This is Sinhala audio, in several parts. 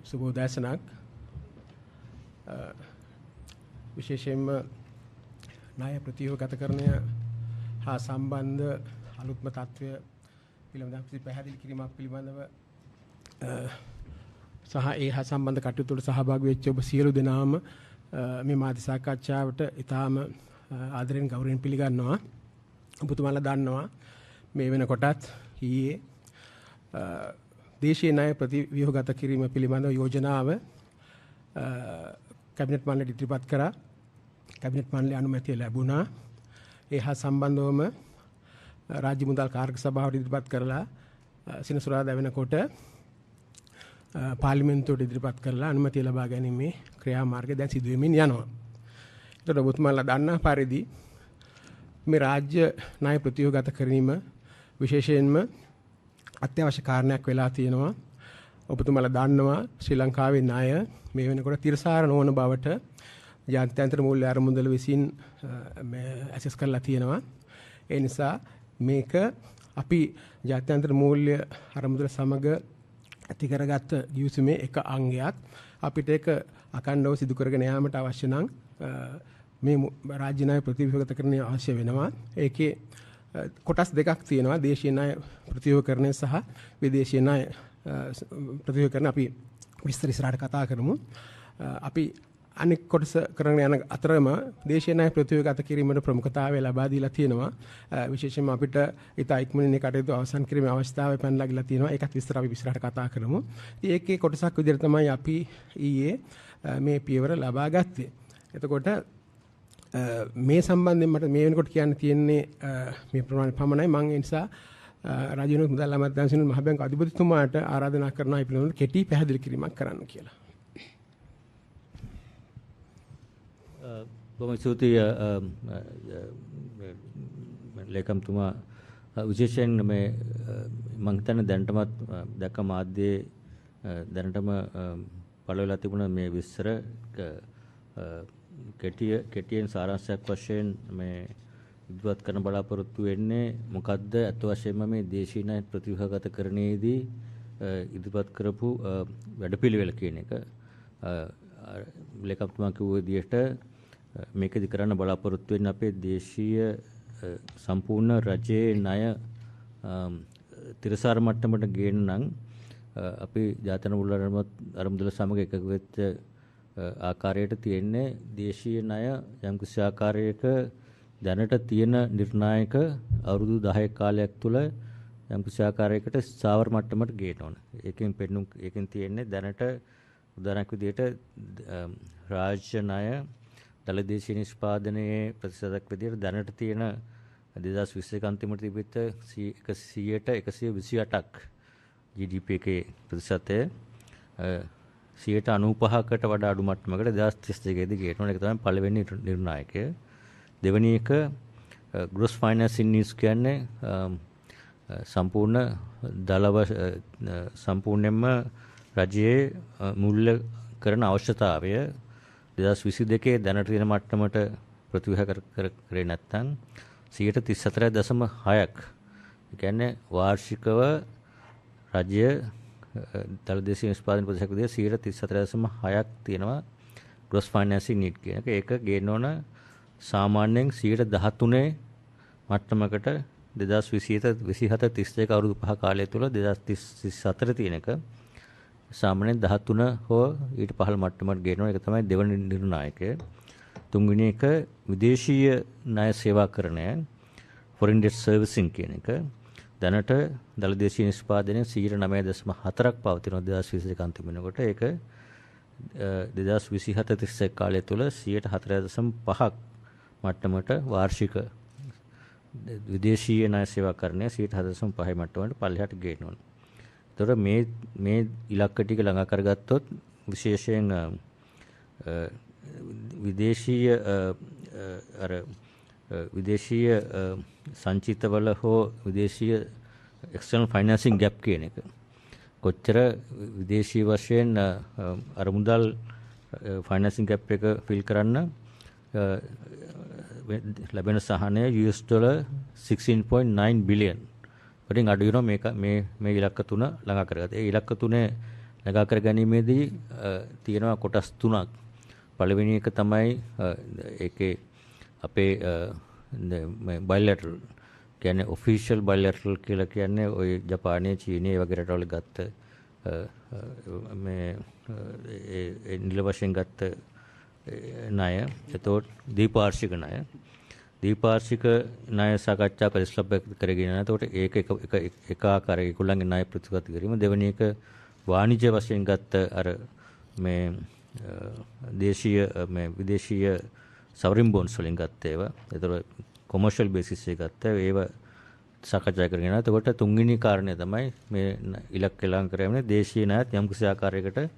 සුබෝදෑසනක් විශේෂයෙන්ම ණය ප්‍රතිව්‍යුහගතකරණය හා සම්බන්ධ අලුත්ම තත්ත්වය පිළිබඳව පැහැදිලි කිරීමක් පිළිබඳව සහ ඒ හා සම්බන්ධ කටයුතු වල සහභාගී වෙච්ච ඔබ සියලු දෙනාම මේ මාධ්‍ය සාකච්ඡාවට ඉතාම ආදරෙන් ගෞරවයෙන් පිළිගන්නවා. ඔබතුමාලා දන්නවා මේ වෙනකොටත් ඊයේ දේශීය ණය ප්‍රතිව්‍යුහගත කිරීම පිළිබඳව යෝජනාව කැබිනට් මණ්ඩලයට ඉදිරිපත් කරා. කැබිනට් මණ්ඩලයේ අනුමැතිය ලැබුණා. ඒ හා සම්බන්ධවම රාජ්‍ය මුදල් කාර්ක සභාවට ඉදිරිපත් කරලා සෙනසුරාදා වෙනකොට පාර්ලිමේන්තුවට ඉදිරිපත් කරලා අනුමැතිය ලබා ගැනීමේ ක්‍රියාමාර්ගය දැන් සිදු වෙමින් යනවා. ඒතර ඔබතුමාලා දන්නා පරිදි මේ රාජ්‍ය ණය ප්‍රතිව්‍යුහගත කිරීම විශේෂයෙන්ම අත්‍යවශ්‍ය කාරණයක් වෙලා තියෙනවා. ඔබතුමාලා දන්නවා ශ්‍රී ලංකාවේ ණය මේ වෙනකොට තිරසාර නොවන බවට ජාත්‍යන්තර මූල්‍ය අරමුදල විසින් ඇසස් කරලා තියෙනවා. ඒ නිසා මේක අපි ජාත්‍යන්තර මූල්‍ය අරමුදල සමග ඇති කරගත්ත ගිවිසුමේ එක අංගයක්. අපිට ඒක අකණ්ඩව සිදු කරගෙන යාමට අවශ්‍ය නම් මේ රාජ්‍ය ණය ප්‍රතිව්‍යුහගතකරණය අවශ්‍ය වෙනවා. ඒකේ කොටස් දෙකක් තියෙනවා. දේශීය ණය ප්‍රතිව්‍යුහකරණය සහ විදේශීය ණය ප්‍රතිව්‍යුහකරණය. අපි විස්තර ඉස්සරහට කතා කරමු. අපි අනෙක් කොටස කරගෙන යන අතරම දේශීය ණය ප්‍රතිව්‍යුහගත කිරීමට ප්‍රමුඛතාවය ලබා දීලා තියෙනවා. විශේෂයෙන්ම අපිට ඉතා ඉක්මනින් මේ කටයුතු අවසන් කිරීමේ අවස්ථාව පැනලා ගිලා තියෙනවා. ඒකත් විස්තර අපි ඉස්සරහට කතා කරමු. ඒකේ කොටසක් විදිහට තමයි අපි ඊයේ මේ පියවර ලබා ගත්තේ. එතකොට මේ සම්බන්ධයෙන් මට මේ වෙනකොට කියන්න තියෙන්නේ මේ ප්‍රමාණය පමණයි. මම ඒ නිසා රාජ්‍ය මුදල් අමාත්‍යාංශයේ මහ බැංකුව අධිපතිතුමාට ආරාධනා කරනවා මේ පිළිබඳව කෙටි පැහැදිලි කිරීමක් කරන්න කියලා. බොහොම ස්තුතියි ලේකම්තුමා. විශේෂයෙන් මේ මම හිතන්නේ දැනටමත් දැක්ක මාධ්‍යයේ දැනටම පළ වෙලා තිබුණ මේ විස්තර කෙටියෙන් සාරාංශයක් වශයෙන් මේ ඉදිරිපත් කරන බලාපොරොත්තු වෙන්නේ මොකද්ද අත් වශයෙන්ම මේ දේශීය ණය ප්‍රතිව්‍යුහගතකරණයේදී ඉදිරිපත් කරපු වැඩපිළිවෙල කියන එක. ලේකම්තුමා කිව්ව විදිහට මේකෙදි කරන්න බලාපොරොත්තු වෙන්නේ අපේ දේශීය සම්පූර්ණ රජයේ ණය තිරසාර මට්ටමට ගේන්න නම් අපි ජාත්‍යන්තර මූල්‍ය අරමුදල සමග එකග වෙච්ච ආකාරයට තියෙන්නේ දේශීය ණය යම්කිසි ආකාරයක දැනට තියෙන නිර්ණායක අවුරුදු 10 කාලයක් තුළ යම්කිසි ආකාරයකට ස්ථාවර මට්ටමට ගේන්න ඕන. ඒකෙන් තියෙන්නේ දැනට උදාහරණයක් විදිහට රාජ්‍ය ණය දළදේශීය නිෂ්පාදනයේ ප්‍රතිශතයක් විදිහට දැනට තියෙන 2021 අන්තිමට තිබිච්ච 128ක් GDP එකේ ප්‍රතිශතය 95%කට වඩා අඩු මට්ටමකට 2032 දී ගේනවා. ඒක තමයි පළවෙනි නිර්ණායකය. දෙවෙනි එක gross financing needs කියන්නේ සම්පූර්ණයෙන්ම රජයේ මූල්‍ය කරන අවශ්‍යතාවය 2022 දැනට තියෙන මට්ටමට ප්‍රතිව්‍යුහ කරේ නැත්නම් 34.6ක්. ඒ කියන්නේ වාර්ෂිකව රජය දළදේශීය නිෂ්පාදන ප්‍රතිශතයක් විදිහට 34.6ක් තියෙනවා gross financing need කියන එක. ඒක ගේන්න ඕන සාමාන්‍යයෙන් 13% මට්ටමකට 2027-32 අවුරුදු 5 කාලය තුළ 2034 තියෙන එක සාමාන්‍යයෙන් 13 හෝ ඊට පහළ මට්ටමකට ගේනවා. ඒක තමයි දෙවන නිර්ණායකය. තුන්වෙනි එක විදේශීය ණය සේවාකරණය foreign debt servicing කියන එක. දැනට දළදේශීය නිෂ්පාදනයේ 9.4ක් පවතිනවා 2022 අන්තිම වෙනකොට. ඒක 2027-31 කාලය තුළ 4.5ක් මට්ටමට වාර්ෂික විදේශීය ණය සේවාකරණය 4.5 මට්ටමට පල්ලෙහාට ගේන්න ඕන. ඒතකොට මේ ඉලක්ක ටික ළඟා කරගත්තොත් විශේෂයෙන් විදේශීය සංචිතවල හෝ විදේශීය external financing gap කියන එක කොච්චර විදේශීය වශයෙන් අරමුදල් financing gap එක fill කරන්න ලැබෙන සහනය $16.9 billion වලින් අඩු වෙනවා. මේ ඉලක්ක තුන ළඟා කරගත්තා. ඒ ඉලක්ක තුනේ ළඟා කර ගැනීමේදී තියෙනවා කොටස් තුනක්. පළවෙනි එක තමයි ඒකේ අපේ බයිලැටරල් කියන්නේ ඔෆිෂියල් බයිලැටරල් කියලා කියන්නේ ඔය ජපානයේ චීනයේ වගේ රටවල ගත්ත මේ නිල වශයෙන් ගත්ත ණය. එතකොට දීපාර්ශ්වික ණය. දීපාර්ශ්වික ණය සාකච්ඡා පරිශ්‍රප්ප කරගෙන යන. එතකොට ඒක එක ආකාරයක ඒගොල්ලන්ගේ ණය ප්‍රතිපත්ති කිරීම. දෙවෙනි එක වාණිජ්‍ය වශයෙන් ගත්ත අර මේ දේශීය මේ විදේශීය සවරින් බොන්ඩ්ස් වලින් ගත්ත ඒවා. ඒතර කොමර්ෂල් බේසිස් එකේ ගත්ත ඒවා සාකච්ඡා කරගෙන යනවා. එතකොට තුන්වෙනි කාරණය තමයි මේ ඉලක්ක ළඟ කරගෙන දේශීය ණයත් යම් කිසි ආකාරයකට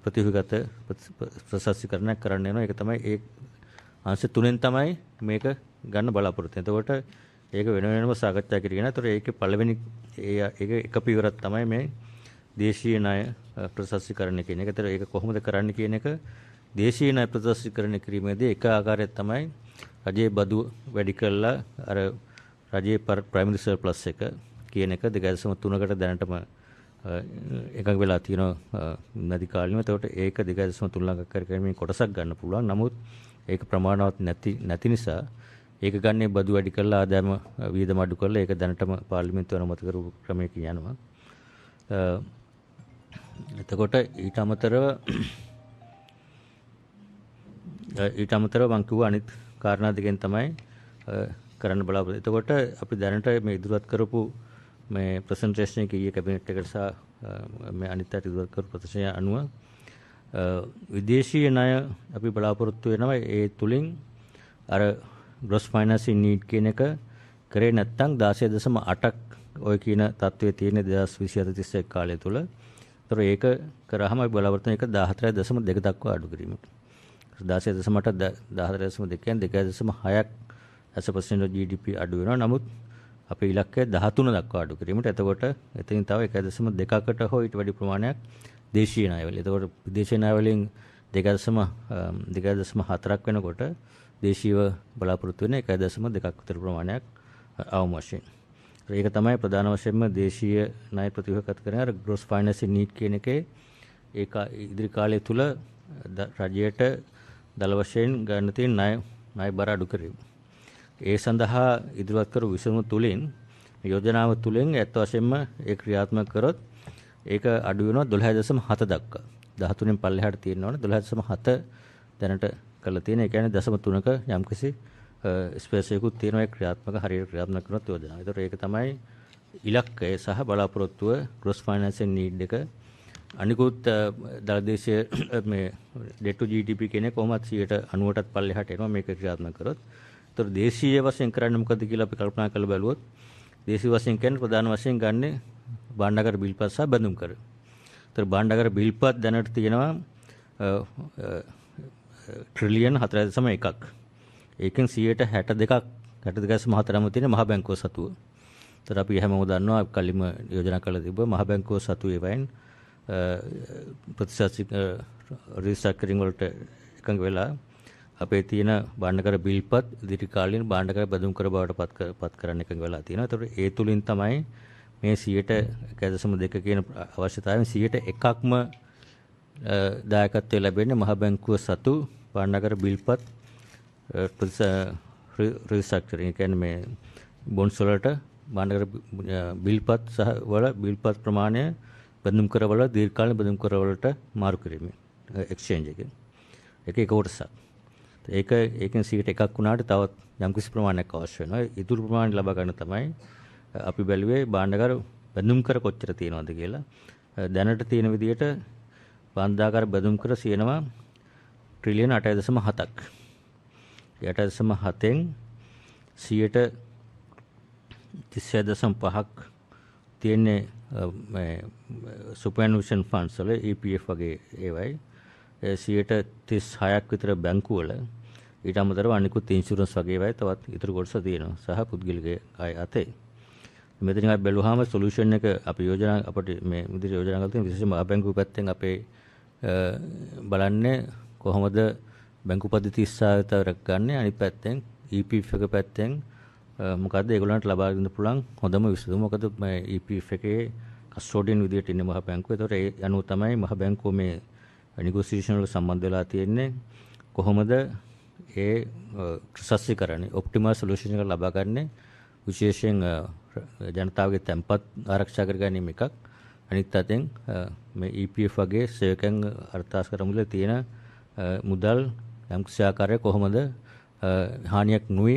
ප්‍රතිවිගත ප්‍රසස්සිකරණයක් කරන්න යනවා. ඒක තමයි ඒ අංශ තුනෙන් තමයි මේක ගන්න බලාපොරොත්තු වෙන්නේ. එතකොට ඒක වෙන වෙනම සාකච්ඡා කරගෙන යනවා. එතකොට ඒකේ පළවෙනි ඒක එක පියවරක් තමයි මේ දේශීය ණය ප්‍රසස්සිකරණය කියන එක. ඒතර ඒක කොහොමද කරන්න කියන එක දේශීය ණය ප්‍රසස්සිකරණය කිරීමේදී එක ආකාරයක් තමයි රජයේ බදු වැඩි කළා අර රජයේ ප්‍රයිමරි සර්ප්ලස් එක කියන එක 2.3කට දැනටම එකඟ වෙලා තියෙනවා නදි කාලිනව. එතකොට ඒක 2.3 ළඟ කරගෙන කොටසක් ගන්න පුළුවන්. නමුත් ඒක ප්‍රමාණවත් නැති නිසා ඒක ගන්නේ බදු වැඩි කළා ආදායම වියදම අඩු කරලා ඒක දැනටම පාර්ලිමේන්තුව අනුමත කරපු ක්‍රමයකින් යනවා. එතකොට ඊට අමතරව මම කිව්වා අනිත් කාරණා දෙකෙන් තමයි කරන්න බලාපොරොත්තු. එතකොට අපි දැනට මේ ඉදිරිපත් කරපු මේ ප්‍රසන්ටේෂන් එක ඊයේ කැබිනට් එකට සහ මේ අනිත් අයට ඉදිරිපත් කරපු ප්‍රතිශය අනුව විදේශීය ණය අපි බලාපොරොත්තු වෙනවා. ඒ තුලින් අර gross financing need කියන එක කරේ නැත්නම් 16.8ක් ඔය කියන තත්ත්වයේ තියෙන 2027 කාලය තුල. ඒතර ඒක කරාම අපි බලාපොරොත්තු වෙන එක 14.2 දක්වා අඩු කිරීමට. 16.8 14.2 කියන්නේ 2.6ක් as a percent of GDP අඩු වෙනවා. නමුත් අපේ ඉලක්කය 13 දක්වා අඩු කිරීමට. එතකොට එතනින් තව 1.2කට හෝ ඊට වැඩි ප්‍රමාණයක් දේශීය ණය වලින්. එතකොට විදේශීය ණය වලින් 2.4ක් වෙනකොට දේශීයව බලාපොරොත්තු වෙන 1.2ක් විතර ප්‍රමාණයක් අවම වශයෙන්. ඒක තමයි ප්‍රධාන වශයෙන්ම දේශීය ණය ප්‍රතිවහගත කරන අර gross financing need කියන එකේ ඒක ඉදිරි කාලය තුල රජයට දල වශයෙන් ගන්න තියෙන ණය බර අඩු කිරීම. ඒ සඳහා ඉදිරිපත් කරු විසඳුම තුලින් යෝජනාව තුලින් ඇත්ත වශයෙන්ම ඒ ක්‍රියාත්මක කරොත් ඒක අඩු වෙනවා 12.7 දක්වා. 13න් පල්ලෙහාට තියෙනවනේ 12.7 දැනට කරලා තියෙන. ඒ කියන්නේ 0.3ක යම්කිසි ස්පේස් එකකුත් තියෙනවා ඒ ක්‍රියාත්මක හරියට ක්‍රියාත්මක කරනත් යෝජනාව. ඒතර ඒක තමයි ඉලක්කය සහ බලාපොරොත්තුව gross financing need එක. අනිකුත් දලදේශීය මේ debt to GDP කියන්නේ කොහොමද 90%ටත් පල්ලෙහාට එනවා මේක ක්‍රියාත්මක කරොත්. ඒතර දේශීය වශයෙන් කරන්නේ මොකද කියලා අපි කල්පනා කරලා බලුවොත් දේශීය වශයෙන් කියන්නේ ප්‍රධාන වශයෙන් ගන්නේ භාණ්ඩාගාර බිල්පත් සහ බැඳුම් කර. ඒතර භාණ්ඩාගාර බිල්පත් දැනට තියෙනවා ට්‍රිලියන් 4.1ක්. ඒකෙන් 62.4ම තියෙන මහ බැංකුව සතුව. ඒතර අපි හැමෝම දන්නවා කලින්ම යෝජනා කරලා තිබ්බ මහ බැංකුව සතුව ඒවයින් ප්‍රතිශත රීසයිකලින් වලට එකඟ වෙලා අපේ තියෙන භාණ්ඩාගාර බිල්පත් ඉදිරි කාලීන භාණ්ඩාගාර බැඳුම් කර බවට පත් කරන්න එකඟ වෙලා තියෙනවා. ඒතර ඒ තුලින් තමයි මේ 1.2 කියන අවශ්‍යතාවයෙන් 101ක්ම දායකත්වය ලැබෙන්නේ මහ බැංකුව සතු භාණ්ඩාගාර බිල්පත් රීස්ට්‍රක්චරින් කියන්නේ මේ බොන්ඩ්ස් වලට භාණ්ඩාගාර බිල්පත් සහ වල බිල්පත් ප්‍රමාණය බැඳුම් කරවල දීර්ඝකාලීන බැඳුම් කරවලට මාරු කිරීමෙන් එක්ස්චේන්ජ් එකෙන් ඒක කොටසක්. ඒකෙන් 101ක් වුණාට තවත් යම්කිසි ප්‍රමාණයක් අවශ්‍ය වෙනවා. ඉතුරු ප්‍රමාණය ලබා ගන්න තමයි අපි බැලුවේ භාණ්ඩාගාර බැඳුම් කර කොච්චර තියෙනවද කියලා. දැනට තියෙන විදිහට භාණ්ඩාගාර බැඳුම් කර තියෙනවා ට්‍රිලියන් 8.7ක්. 8.7න් 36.5ක් තියෙන්නේ මේ සුපර්ඇනියුෂන් ෆන්ඩ්ස් වල EPF වගේ ඒවයි. 36ක් විතර බැංකු වල ඊට අමතරව අනිකුත් ඉන්ෂුරන්ස් වගේ ඒවායි තවත් ඉතුරු කොටස තියෙනවා සහ පුද්ගලික අය අතේ. මෙතනින් අපි බැලුවාම සොලියුෂන් එක අපි යෝජනා අපිට මේ විදිහට යෝජනා කරලා තියෙන විශේෂයෙන්ම බැංකුව පැත්තෙන් අපේ බලන්නේ කොහොමද බැංකු පද්ධති ඉස්සාවතරක් ගන්න. අනිත් පැත්තෙන් EPF එක පැත්තෙන් මොකද්ද ඒගොල්ලන්ට ලබා දෙන්න පුළුවන් හොඳම විසඳුම. මොකද මේ EPF එකේ කස්ටෝඩියන් විදියට ඉන්නේ මහ බැංකුව. ඒතකොට ඒ අනුව තමයි මහ බැංකුව මේ නිගොසියේෂන් වල සම්බන්ධ වෙලා තියෙන්නේ. කොහොමද ඒ ප්‍රසස්සිකරණේ ඔප්ටිමල් සොලියුෂන් එක ලබා ගන්නේ විශේෂයෙන් ජනතාවගේ තැන්පත් ආරක්ෂා කර ගැනීම එකක්. අනිත් අතෙන් මේ EPF වගේ සේවකයන් අර්ථාස්කර මුල තියෙන මුදල් යම්කිසි ආකාරයක කොහොමද හානියක් නොවි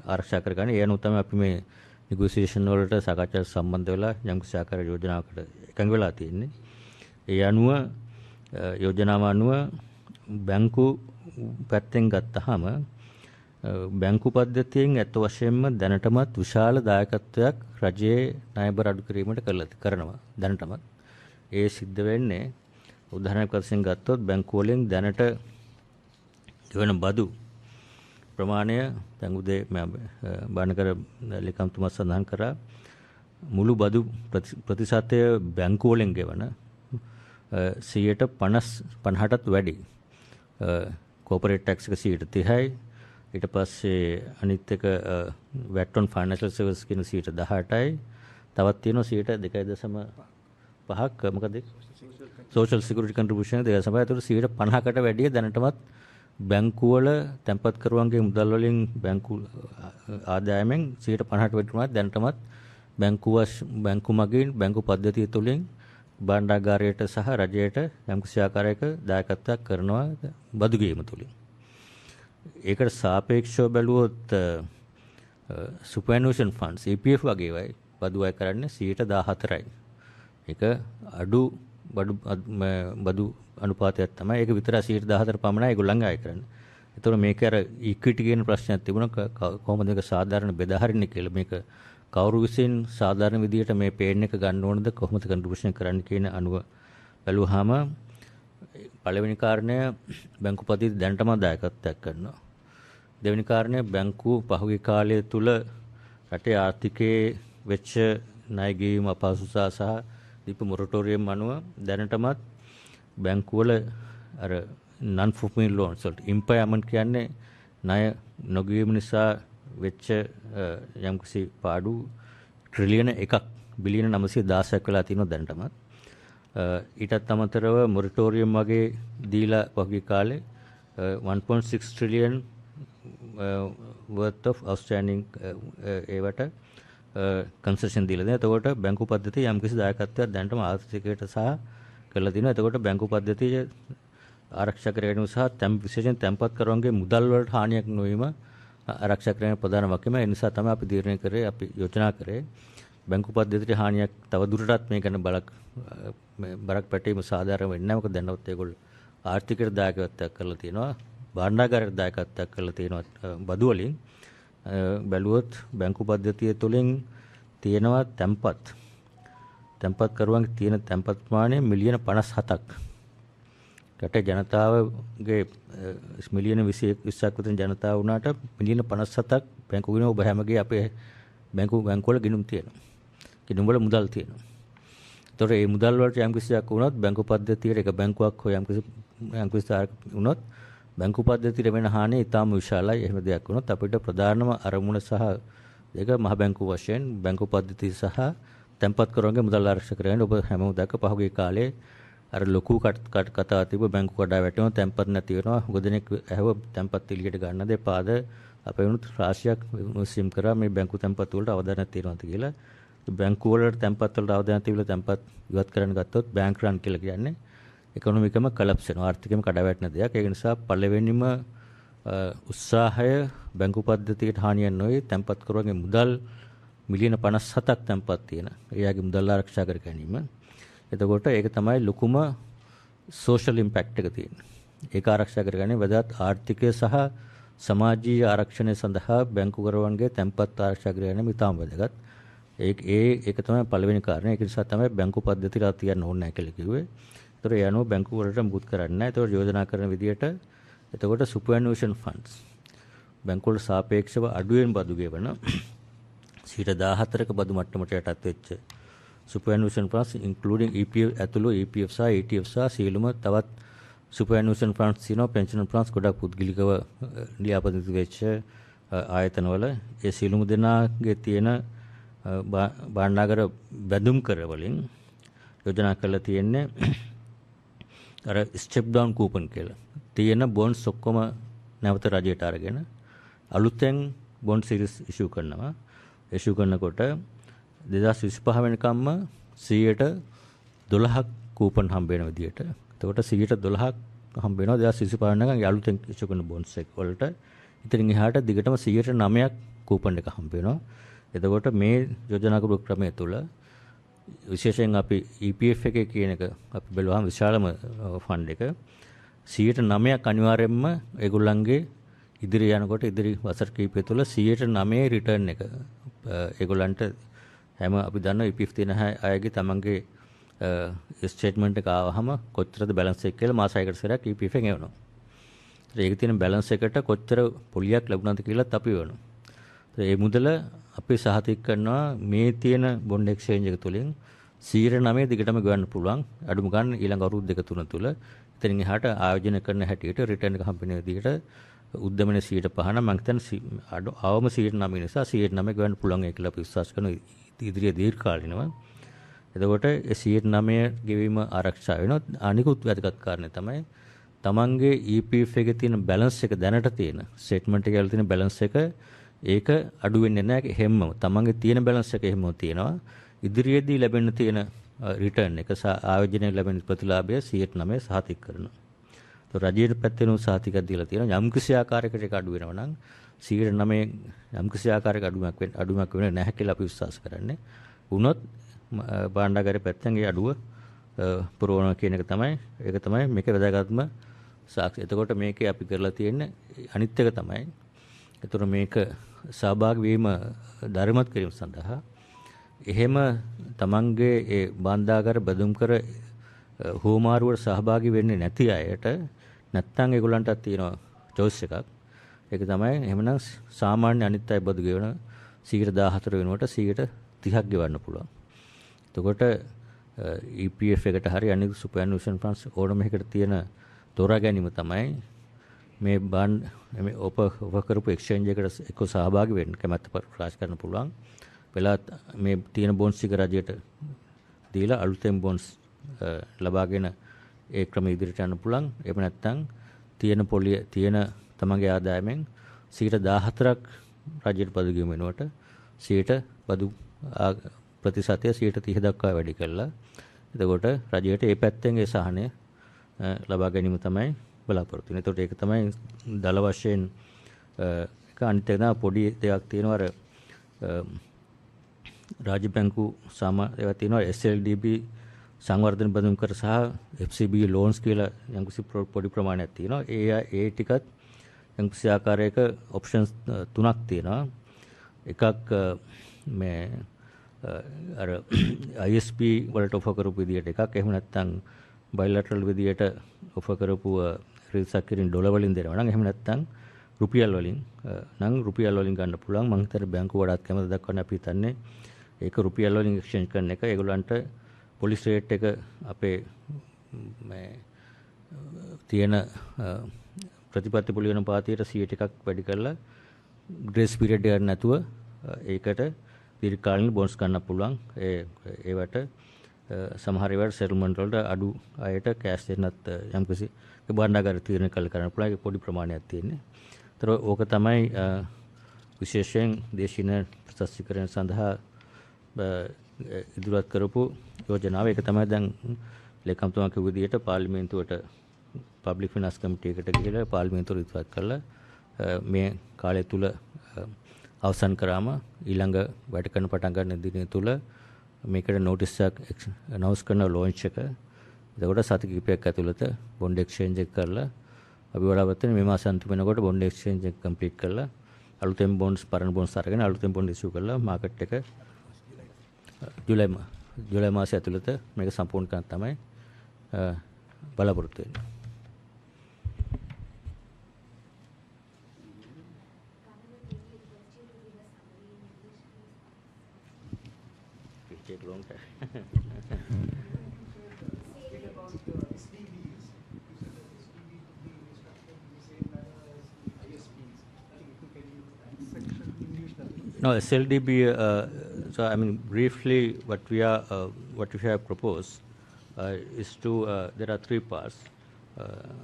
ආරක්ෂා කරගන්නේ. ඒ අනුව තමයි අපි මේ නිගොසියේෂන් වලට සාකච්ඡාවට සම්බන්ධ වෙලා යම්කිසි ආකාර යෝජනාවකට එකඟ වෙලා තියෙන්නේ. ඒ අනුව යෝජනාව අනුව බැංකු පැත්තෙන් ගත්තාම බැංකු පද්ධතියෙන් ඇත්ත වශයෙන්ම දැනටමත් විශාල දායකත්වයක් රජයේ ණයබර අඩු කිරීමට කරනවා. දැනටමත් ඒ සිද්ධ වෙන්නේ උදාහරණයක් වශයෙන් ගත්තොත් බැංකු වලින් දැනට ගෙවන බදු ප්‍රමාණය දැන් උදේ බානකර ලේකම්තුමා සඳහන් කරා මුළු බදු ප්‍රතිශතය බැංකු වලින් ගෙවන 50%ටත් වැඩි. කෝපරේට් ටැක්ස් එක 30%යි. ඊට පස්සේ අනිත් එක VAT on financial services කියන 18%යි. තවත් තියෙනවා 2.5ක් මොකද social security contribution 2.5. ඒතකොට 50%කට වැඩිය දැනටමත් බැංකු වල තැන්පත් කරුවන්ගේ මුදල් වලින් බැංකු ආදායමෙන් 50%ට වැඩි ප්‍රමාණයක් දැනටමත් බැංකු මගින් බැංකු පද්ධතිය තුළින් භාණ්ඩාගාරයට සහ රජයට යම්කිසි ආකාරයක දායකත්වයක් කරනවා බදු ගේම තුළින්. ඒකට සාපේක්ෂව බැලුවොත් superannuation funds EPF වගේ වයි බදු අය කරන්නේ 14%යි. ඒක අඩු බදු අනුපාතයක් තමයි. ඒක විතර 14% පමණයි ඒගොල්ලන්ගේ අය කරන්නේ. ඒතකොට මේක අර ඉක්විටි කියන ප්‍රශ්නයක් තිබුණා කොහොමද මේක සාධාරණ බෙදා හරින්නේ කියලා. මේක කවුරු විසින් සාධාරණ විදියට මේ පේන් එක ගන්න ඕනද කොහොමද කන්ට්‍රිබියුෂන් කරන්න කියන අනුව බැලුවාම පළවෙනි කාරණය බැංකු පද්ධතිය දැනටම දායකත්වයක් කරනවා. දෙවෙනි කාරණය බැංකු පහුගිය කාලය තුල රටේ ආර්ථිකයේ වෙච්ච ණය ගෙවීම අපහසුතා සහ දීප මොරටෝරියම් අනුව දැනටමත් බැංකු වල අර non performing loans වලට impairment කියන්නේ ණය නොගෙවීම නිසා වෙච්ච යම්කිසි පාඩු ට්‍රිලියන 1ක් බිලියන 916ක් වෙලා තියෙනවා දැනටමත්. ඊටත් අමතරව මොරටෝරියම් වගේ දීලා පහුගිය කාලේ 1.6 trillion worth of outstanding ඒවට කන්සෙෂන් දීලා දෙනවා. එතකොට බැංකු පද්ධතිය යම්කිසි දායකත්වයක් දැනටම ආර්ථිකයට සහ කරලා තිනවා. එතකොට බැංකු පද්ධතිය ආරක්ෂා කර ගැනීම සහ විශේෂයෙන් තැන්පත් කරවන්ගේ මුදල් වලට හානියක් නොවීම ආරක්ෂා කිරීමේ ප්‍රධාන වගකීම. ඒ නිසා තමයි අපි තීරණය කරේ අපි යෝජනා කරේ බැංකු පද්ධතියට හානියක් තව දුරටත් මේ ගැන බරක් පැටීම සාධාරණ වෙන්නේ නැහැ. මොකද දැනවත් ඒගොල්ලෝ ආර්ථිකයට දායකත්වයක් කරලා තියෙනවා. භාණ්ඩාගාරයට දායකත්වයක් කරලා තියෙනවා බදු වලින්. බැලුවොත් බැංකු පද්ධතිය තුළින් තියෙනවා තැන්පත් කරුවන්ගේ තියෙන තැන්පත් ප්‍රමාණය මිලියන 57ක්. රටේ ජනතාවගේ මිලියන 20ක් විතර ජනතාව වුණාට මිලියන 57ක් බැංකු ගිණුම ඔබ හැමගේ අපේ බැංකු වල ගිණුම් තියෙනවා. ගිණුම් වල මුදල් තියෙනවා. ඒතකොට මේ මුදල් වලට යම් කිසියක් වුණොත් බැංකු පද්ධතියට එක බැංකුවක් හෝ යම් කිසි වුණොත් බැංකු පද්ධතියට වෙන හානිය ඉතාම විශාලයි. එහෙම දෙයක් වුණොත් අපිට ප්‍රධානම අරමුණ සහ ඒක මහ බැංකු වශයෙන් බැංකු පද්ධතිය සහ තැන්පත් කරවන්ගේ මුදල් ආරක්ෂා කරගන්න ඔබ හැමෝම දැක්ක පහුගිය කාලේ අර ලොකු කතා තිබ්බ බැංකු කඩා වැටෙනවා තැන්පත් නැති වෙනවා. හුඟ ඇහුව තැන්පත් එළියට ගන්නද එපාද අපේ වුණත් රාශියක් මුස්ලිම් කරා මේ බැංකු තැන්පත් වලට අවධානයක් තියෙනවාද කියලා. බැංකු වලට තැන්පත් වලට අවධානයක් තිබිලා තැන්පත් ඉවත් කරන්න ගත්තොත් බැංක් රන් කියලා කියන්නේ ඉකොනොමිකම කොලැප්ස් වෙනවා. ආර්ථිකෙම කඩා වැටෙන දෙයක්. ඒ නිසා පළවෙනිම උත්සාහය බැංකු පද්ධතියට හානියක් නොවේ තැන්පත් කරවගේ මුදල් මිලියන 57ක් තැන්පත් තියෙන. එයාගේ මුදල් ආරක්ෂා කර ගැනීම. එතකොට ඒක තමයි ලොකුම සෝෂල් ඉම්පැක්ට් එක තියෙන්නේ. ඒක ආරක්ෂා කරගන්නේ වැදගත් ආර්ථිකය සහ සමාජීය ආරක්ෂණය සඳහා බැංකු කරවන්ගේ තැන්පත් ආරක්ෂා කර ගැනීම ඉතාම වැදගත්. ඒක තමයි පළවෙනි කාරණය. ඒක නිසා තමයි බැංකු පද්ධතිය තියන්න ඕනේ නැහැ කියලා කිව්වේ. ඒතර ඒ අනුව බැංකු වලට මුකුත් කරන්නේ නැහැ. ඒතකොට යෝජනා කරන විදිහට එතකොට superannuation funds බැංකු වල සාපේක්ෂව අඩුවෙන් බදු ගෙවන 14%ක බදු මට්ටමට යටත් වෙච්ච superannuation funds including EPF ඇතුළු EPF සහ ETF සහ සියලුම තවත් superannuation funds තියෙනවා. pension funds ගොඩක් පුද්ගලිකව ලියාපදිංචි වෙච්ච ආයතනවල ඒ සියලුම දෙනාගේ තියෙන භාණ්ඩාගාර බැඳුම් කර වලින් යෝජනා කරලා තියෙන්නේ අර ස්ටෙප් ඩවුන් කූපන් කියලා. තියෙන බොන්ඩ්ස් ඔක්කොම නැවත රජයට අරගෙන අලුතෙන් බොන්ඩ් සීරීස් ඉෂුව කරනවා. ඉෂුව කරනකොට 2025 වෙනිකම්ම 12ක් කූපන් හම්බ වෙන විදියට. එතකොට 12ක් හම්බ වෙනවා 2025 වෙනිකම් අලුතෙන් ඉෂුව කරන බොන්ඩ්ස් එක වලට. ඉතින් එහාට දිගටම 9ක් කූපන් එක හම්බ වෙනවා. එතකොට මේ යෝජනා කරපු ක්‍රමය තුළ විශේෂයෙන් අපි EPF එකේ කියන එක අපි බැලුවාම විශාලම ෆන්ඩ් එක 9ක් අනිවාර්යයෙන්ම ඒගොල්ලන්ගේ ඉදිරි යනකොට ඉදිරි වසර කිහිපය තුළ 9 රිටර්න් එක ඒගොල්ලන්ට හැම අපි දන්නවා EPF තියෙන අයගේ තමන්ගේ ස්ටේට්මන්ට් එක ආවහම කොච්චරද බැලන්ස් එක කියලා මාස 6කට සැරයක් EPF එකෙන් එවනවා. ඒක තියෙන බැලන්ස් එකට කොච්චර පොලියක් ලැබුණාද කියලාත් අපි වෙනවා. ඒ මුදල අපි සහතික කරනවා මේ තියෙන බොන්ඩ් එක්ස්චේන්ජ් එක තුලින් 9 දිගටම ගෙවන්න පුළුවන්. අඩුම ගන්න ඊළඟ අවුරුදු දෙක තුන තුල. එතනින් එහාට ආයෝජනය කරන හැටියට රිටර්න් එක හම්බෙන විදිහට උද්දමනේ 5% නම් මම හිතන්නේ අවම 9 නිසා 9 ගෙවන්න පුළුවන් කියලා අපි විශ්වාස කරන ඉදිරිය දීර්ඝ කාලිනව. එතකොට ඒ 9 ගෙවීම ආරක්ෂා වෙනවා. අනිකුත් වැදගත් කාරණේ තමයි තමන්ගේ EPF එකේ තියෙන බැලන්ස් එක දැනට තියෙන ස්ටේට්මන්ට් එකේ තියෙන බැලන්ස් එක ඒක අඩු වෙන්නේ නැහැ. හැමම තමන්ගේ තියෙන බැලන්ස් එක එහෙමම තියෙනවා. ඉදිරියේදී ලැබෙන්න තියෙන රිටර්න් එක ආයෝජනයේ ලැබෙන ප්‍රතිලාභය 9 සහතික කරනවා. તો රජයේ පැත්තෙන් සහතිකයක් දීලා තියෙනවා. යම් කිසි ආකාරයකට ඒක අඩු වෙනවා නම් 9 යම් කිසි ආකාරයක අඩුවක් වෙන්නේ නැහැ කියලා අපි විශ්වාස කරන්නේ. වුණොත් භාණ්ඩාගාරයේ පැත්තෙන් ඒ අඩුව පුරවනවා කියන එක තමයි මේක වැදගත්ම සාක්ෂි. එතකොට මේකේ අපි කරලා තියෙන්නේ අනිත් එක තමයි. ඒතර මේක සහභාගී වීම ධර්මවත් කිරීම සඳහා එහෙම තමන්ගේ ඒ භාණ්ඩාගාර බඳුම් කර හෝමාරුවට සහභාගී වෙන්නේ නැති අයට නැත්තම් ඒගොල්ලන්ටත් තියෙන choice එකක්. ඒක තමයි එහෙමනම් සාමාන්‍ය අනිත් අය බදු ගෙවන 14 වෙනුවට 30ක් ගෙවන්න පුළුවන්. එතකොට EPF එකට හරි අනිත් සුපර්ඇනියුෂන් ෆන්ඩ්ස් ඕනම එකකට තියෙන තෝරා ගැනීම තමයි මේ මේ ඔෆර් කරපු එක්ස්චේන්ජ් එකට එක්ක සහභාගී වෙන්න කැමැත්ත ප්‍රකාශ කරන්න පුළුවන්. වෙලාවත් මේ තියෙන බොන්ඩ්ස් ටික රජයට දීලා අලුතෙන් බොන්ඩ්ස් ලබාගෙන ඒ ක්‍රම ඉදිරියට යන්න පුළුවන්. එහෙම නැත්නම් තියෙන තමන්ගේ ආදායමෙන් 14ක් රජයට බදු ගෙවීම වෙනුවට 100 බදු ප්‍රතිශතය 30 දක්වා වැඩි කළා. එතකොට රජයට ඒ පැත්තෙන් ඒ සහනය ලබා ගැනීම තමයි බලාපොරොත්තු වෙන්නේ. එතකොට ඒක තමයි දල වශයෙන් එක අනිත් එක පොඩි දෙයක් තියෙනවා අර රාජ්‍ය බැංකු ඒවා තියෙනවා SLDB සංවර්ධන බඳුන් කර සහ FCB loans කියලා යම්කිසි පොඩි ප්‍රමාණයක් තියෙනවා. ඒ ටිකත් යම්කිසි ආකාරයක ඔප්ෂන්ස් 3ක් තියෙනවා. එකක් මේ අර ISP වලට ඔෆර් කරපු විදියට එකක්. එහෙම නැත්නම් බයිලැටරල් විදියට ඔෆර් කරපු රිස්ක් කිරින් ඩොලර් වලින් දෙනවා නම් එහෙම නැත්නම් රුපියල් වලින් ගන්න පුළුවන්. මම හිතන්නේ බැංකුව වඩාත් කැමති දක්වන්න අපි හිතන්නේ ඒක රුපියල් වලින් එක්ස්චේන්ජ් කරන එක. ඒගොල්ලන්ට පොලිස් රේට් එක අපේ මේ තියෙන ප්‍රතිපත්ති පොලිවන පාතියට 100 ටිකක් වැඩි කරලා ග්‍රේස් පීරියඩ් එකක් නැතුව ඒකට දීර්ඝ කාලින බොන්ඩ්ස් ගන්න පුළුවන්. ඒවට සමහර ඒවාට සෙටල්මන්ට් වලට අඩු අයට කෑෂ් දෙන්නත් යම්කිසි භාණ්ඩාගාර තීරණ කළ කරන්න පුළුවන්. ඒක පොඩි ප්‍රමාණයක් තියෙන්නේ. ඒතර ඕක තමයි විශේෂයෙන් දේශීය ප්‍රතිශතීකරණ සඳහා ඉදිරිපත් කරපු යෝජනාව. ඒක තමයි දැන් ලේකම්තුමා කිව්ව විදිහට පාර්ලිමේන්තුවට පබ්ලික් ෆිනාන්ස් කමිටු එකට ගිහිල්ලා පාර්ලිමේන්තුවට ඉදිරිපත් කළා. මේ කාලය තුල අවසන් කරාම ඊළඟ වැඩ කරන පටන් ගන්න දින තුල මේකට නෝටිස් එකක් අනවුන්ස් කරන ලොන්ච් එක. එතකොට සති කිහිපයක් ඇතුළත බොන්ඩ් එක්ස්චේන්ජ් එක කරලා අපි බලාපොරොත්තු වෙන මේ මාස අන්තිම වෙනකොට බොන්ඩ් එක්ස්චේන්ජ් එක කම්ප්ලීට් කරලා අලුතෙන් බොන්ඩ්ස් පරණ බොන්ඩ්ස් අරගෙන අලුතෙන් බොන්ඩ් ඉෂුව කරලා මාකට් එක ජූලයි මාසය ඇතුළත මේක සම්පූර්ණ කරන්න තමයි බලාපොරොත්තු වෙන්නේ. Take long time. No, SLDB. So I mean, briefly, what we have proposed is to, there are three parts.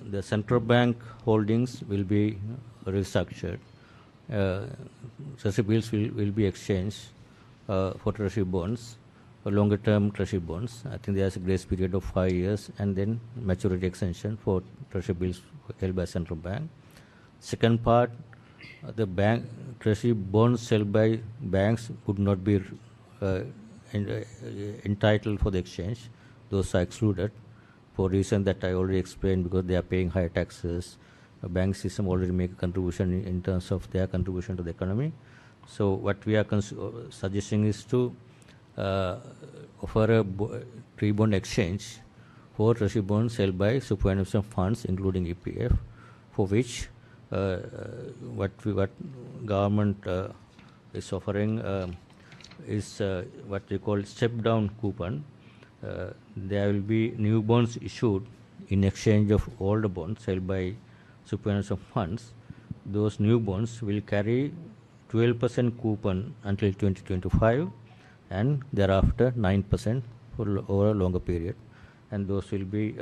The central bank holdings will be restructured. Treasury bills will be exchanged for treasury bonds, for longer term treasury bonds. I think there's a grace period of 5 years and then maturity extension for treasury bills held by central bank. Second part, the bank treasury bonds held by banks would not be entitled for the exchange. Those are excluded for reason that I already explained, because they are paying higher taxes. The bank system already make a contribution in terms of their contribution to the economy. So what we are suggesting is to offer a treasury bond exchange for treasury bonds held by superannuation funds, including EPF, for which what government is offering is what we call step down coupon. There will be new bonds issued in exchange of older bonds held by superannuation funds. Those new bonds will carry 12% coupon until 2025 and thereafter 9% over a longer period. And those will be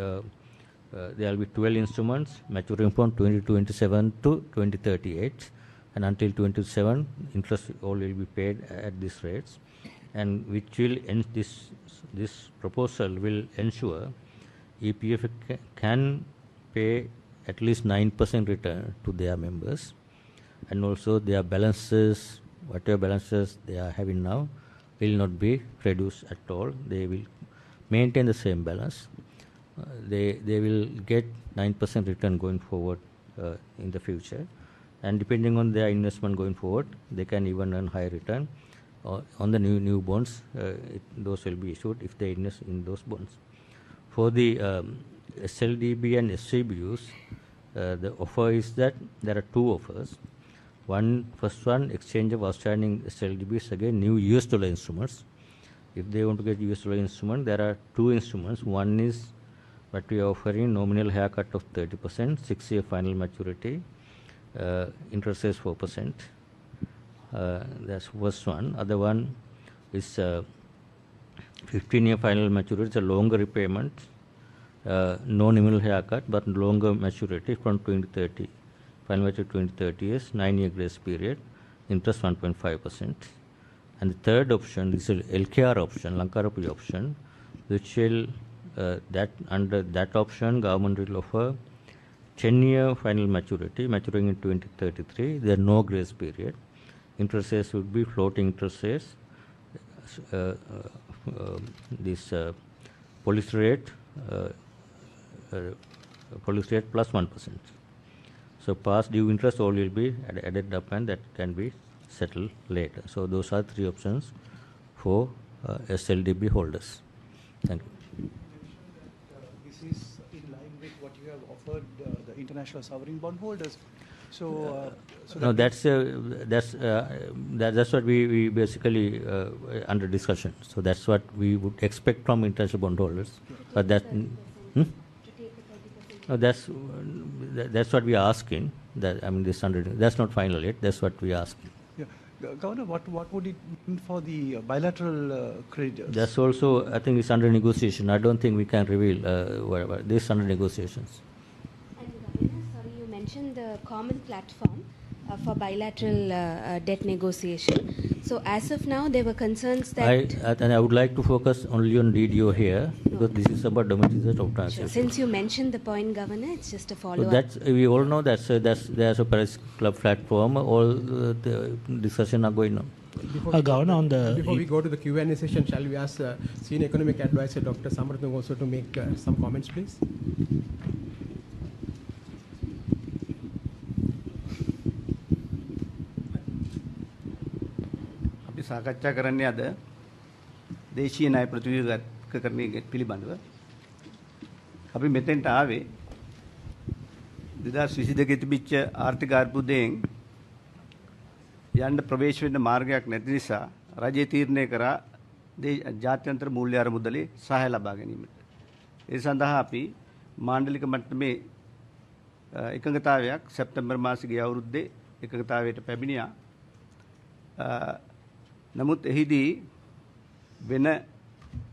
there will be 12 instruments maturing from 2027 to 2038, and until 2027 interest all will be paid at these rates, and which will end this proposal will ensure EPF can pay at least 9% return to their members, and also their balances, whatever balances they are having now, will not be reduced at all. They will maintain the same balance. They will get 9% return going forward in the future, and depending on their investment going forward, they can even earn higher return on the new bonds. Those will be issued if they invest in those bonds. For the SLDB and SCBUs, the offer is that there are two offers. First one, exchange of outstanding SLDBs again new US dollar instruments. If they want to get US dollar instrument, there are two instruments. One is what we are offering, nominal haircut of 30%, 6-year final maturity, interest is 4%. That's first one. Other one is 15-year final maturity. It's a longer repayment, no nominal haircut, but longer maturity from 2030. Final maturity 2030 is 9-year grace period, interest 1.5%. And the third option is LKR option, Lanka Rupee option, which will under that option, government will offer 10-year final maturity, maturing in 2033. There are no grace period. Interest rates would be floating interest rates. This policy rate plus 1%. So past due interest all will be added up, and that can be settled later. So those are three options for SLDB holders. Thank you. This is in line with what you have offered the international sovereign bond holders. So, no, that's what we basically under discussion. So that's what we would expect from international bond holders. But that, no, that's what we are asking. That, I mean, that's not final yet. That's what we are asking. Yeah. Governor, what would it mean for the bilateral creditors? That's also, I think, it's under negotiation. I don't think we can reveal whatever. This is under negotiations. And Governor, sorry, you mentioned the common platform for bilateral debt negotiation. So as of now, there were concerns that... I would like to focus only on DDO here, because this is about domestic of transaction. Since you mentioned the point, Governor, it's just a follow-up. So we all know there's a Paris Club platform. All the discussion are going on. Before we go to the Q&A session, shall we ask Senior Economic Advisor Dr. Samarthang also to make some comments, please? සාකච්ඡා කරන්නේ අද දේශීය ණය ප්‍රතිව්‍යුහකරණය පිළිබඳව. අපි මෙතෙන්ට ආවේ 2022 තිබිච්ච ආර්ථික අර්බුදයෙන් යන්න ප්‍රවේශ වෙන්න මාර්ගයක් නැති නිසා රජය තීරණය කරා ජාත්‍යන්තර මූල්‍ය අරමුදලේ සහාය ලබා ගැනීමට. ඒ සඳහා අපි මාණ්ඩලික මට්ටමේ එකඟතාවයක් සැප්තැම්බර් මාසයේ ගිය අවුරුද්දේ එකඟතාවයට පැමිණියා. නමුත් එහිදී වෙන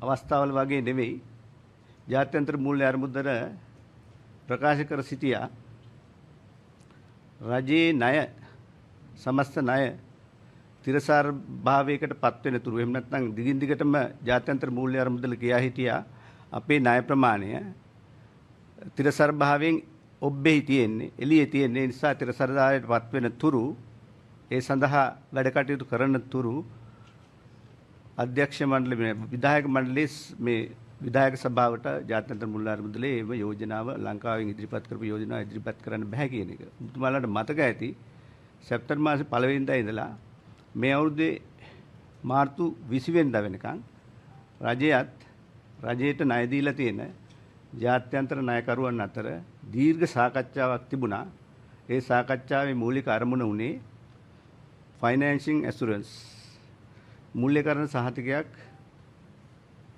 අවස්ථාවල වගේ නෙවෙයි ජාත්‍යන්තර මූල්‍ය අරමුදල ප්‍රකාශ කර සිටියා රජයේ ණය සමස්ත ණය තිරසාර භාවයකට පත් වෙන තුරු එහෙම නැත්නම් දිගින් දිගටම ජාත්‍යන්තර මූල්‍ය අරමුදල කියා හිටියා අපේ ණය ප්‍රමාණය තිරසාර භාවයෙන් ඔබ්බෙහි තියෙන්නේ එළියේ තියෙන්නේ නිසා තිරසාරදාරයට පත් වෙන තුරු ඒ සඳහා වැඩ කටයුතු කරන තුරු අධ්‍යක්ෂ මණ්ඩල විධායක මණ්ඩලයේ මේ විධායක සභාවට ජාත්‍යන්තර මූල්‍ය අරමුදලේ ඒව යෝජනාව ලංකාවෙන් ඉදිරිපත් කරපු යෝජනාව ඉදිරිපත් කරන්න බෑ කියන එක. මුතුමාලට මතක ඇති සැප්තැම්බර් මාසේ 1 වෙනිදා ඉඳලා මේ අවුරුද්දේ මාර්තු 20 වෙනිදා වෙනකන් රජයට ණය දීලා තියෙන ජාත්‍යන්තර ණයකරුවන් අතර දීර්ඝ සාකච්ඡාවක් තිබුණා. ඒ සාකච්ඡාවේ මූලික අරමුණ උනේ ෆයිනෑන්සින් ඇෂුරන්ස් මූල්‍යකරණ සහතිකයක්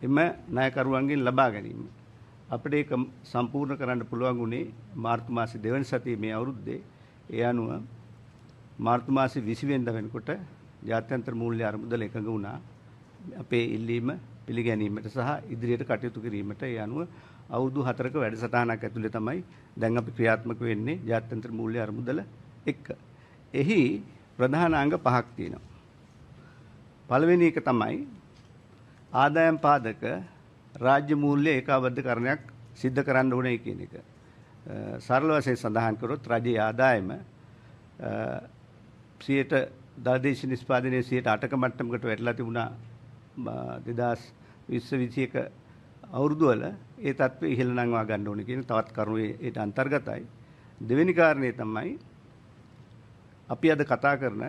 එම ණයකරුවන්ගෙන් ලබා ගැනීම. අපිට ඒක සම්පූර්ණ කරන්න පුළුවන් උනේ මාර්තු මාසේ 2 වෙනි සතියේ මේ අවුරුද්දේ. ඒ අනුව මාර්තු මාසේ 20 වෙනිදා වෙනකොට ජාත්‍යන්තර මූල්‍ය අරමුදල එකඟ වුණා අපේ ඉල්ලීම පිළිගැනීමට සහ ඉදිරියට කටයුතු කිරීමට. ඒ අනුව අවුරුදු 4ක වැඩසටහනක් ඇතුලේ තමයි දැන් අපි ක්‍රියාත්මක වෙන්නේ ජාත්‍යන්තර මූල්‍ය අරමුදල එක්ක. එහි ප්‍රධාන අංග 5ක් තියෙනවා. පළවෙනි එක තමයි ආදායම් පාදක රාජ්‍ය මූල්‍ය ඒකාබද්ධකරණයක් සිද්ධ කරන්න ඕනේ කියන එක. සරල වශයෙන් සඳහන් කරොත් රජයේ ආදායම 100% නිෂ්පාදනයේ 8% මට්ටමකට වැටලා තිබුණා 2020-21 අවුරුදු වල. ඒ තත්ත්වය ඉහළ නංවා ගන්න ඕනේ කියන තවත් කරුණු ඒට අන්තර්ගතයි. දෙවෙනි කාරණේ තමයි අපි අද කතා කරන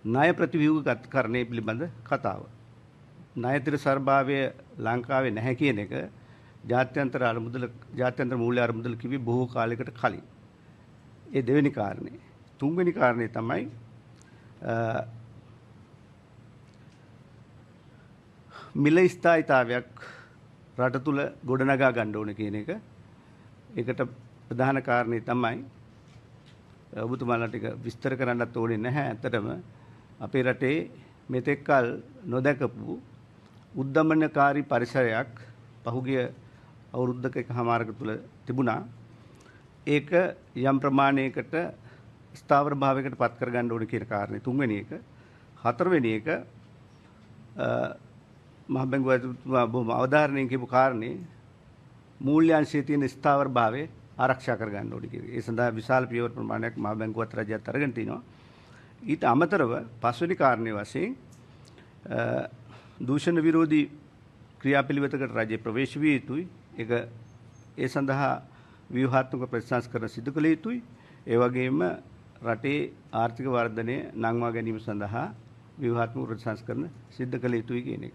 ණය ප්‍රතිව්‍යුහකරණය පිළිබඳ කතාව. ණය තිරසාරභාවය ලංකාවේ නැහැ කියන එක ජාත්‍යන්තර මූල්‍ය අරමුදල කිව්වේ බොහෝ කාලයකට කලින්. ඒ දෙවෙනි කාරණේ. තුන්වෙනි කාරණේ තමයි මිල ස්ථායීතාවයක් රට තුල ගොඩනගා ගන්න ඕන කියන එක. ඒකට ප්‍රධාන කාරණේ තමයි ඔබතුමාලා ටික විස්තර කරන්නත් ඕනේ නැහැ. ඇත්තටම අපේ රටේ මෙතෙක්කල් නොදකපු උද්දමනකාරී පරිසරයක් පහුගිය අවුරුද්දක එකමාරක තුල තිබුණා. ඒක යම් ප්‍රමාණයකට ස්ථාවර භාවයකට පත් කරගන්න ඕනේ කියන කාරණේ තුන්වෙනි එක. හතරවෙනි එක මහ බැංකුව බොහොම අවධාරණයෙන් කියපු කාරණේ මූල්‍යාංශයේ තියෙන ස්ථාවර භාවය ආරක්ෂා කරගන්න ඕනේ කියන එක. ඒ සඳහා විශාල පියවර ප්‍රමාණයක් මහ බැංකුවත් රජයත් අරගෙන තිනවා. ඊට අමතරව පස්වෙනි කාරණේ වශයෙන් දූෂණ විරෝධී ක්‍රියාපිළිවෙතකට රජය ප්‍රවේශ විය යුතුයි. ඒක ඒ සඳහා ව්‍යුහාත්මක ප්‍රතිසංස්කරණ සිදු කළ යුතුයි. ඒ වගේම රටේ ආර්ථික වර්ධනය නංවා ගැනීම සඳහා ව්‍යුහාත්මක ප්‍රතිසංස්කරණ සිදු කළ යුතුයි කියන එක.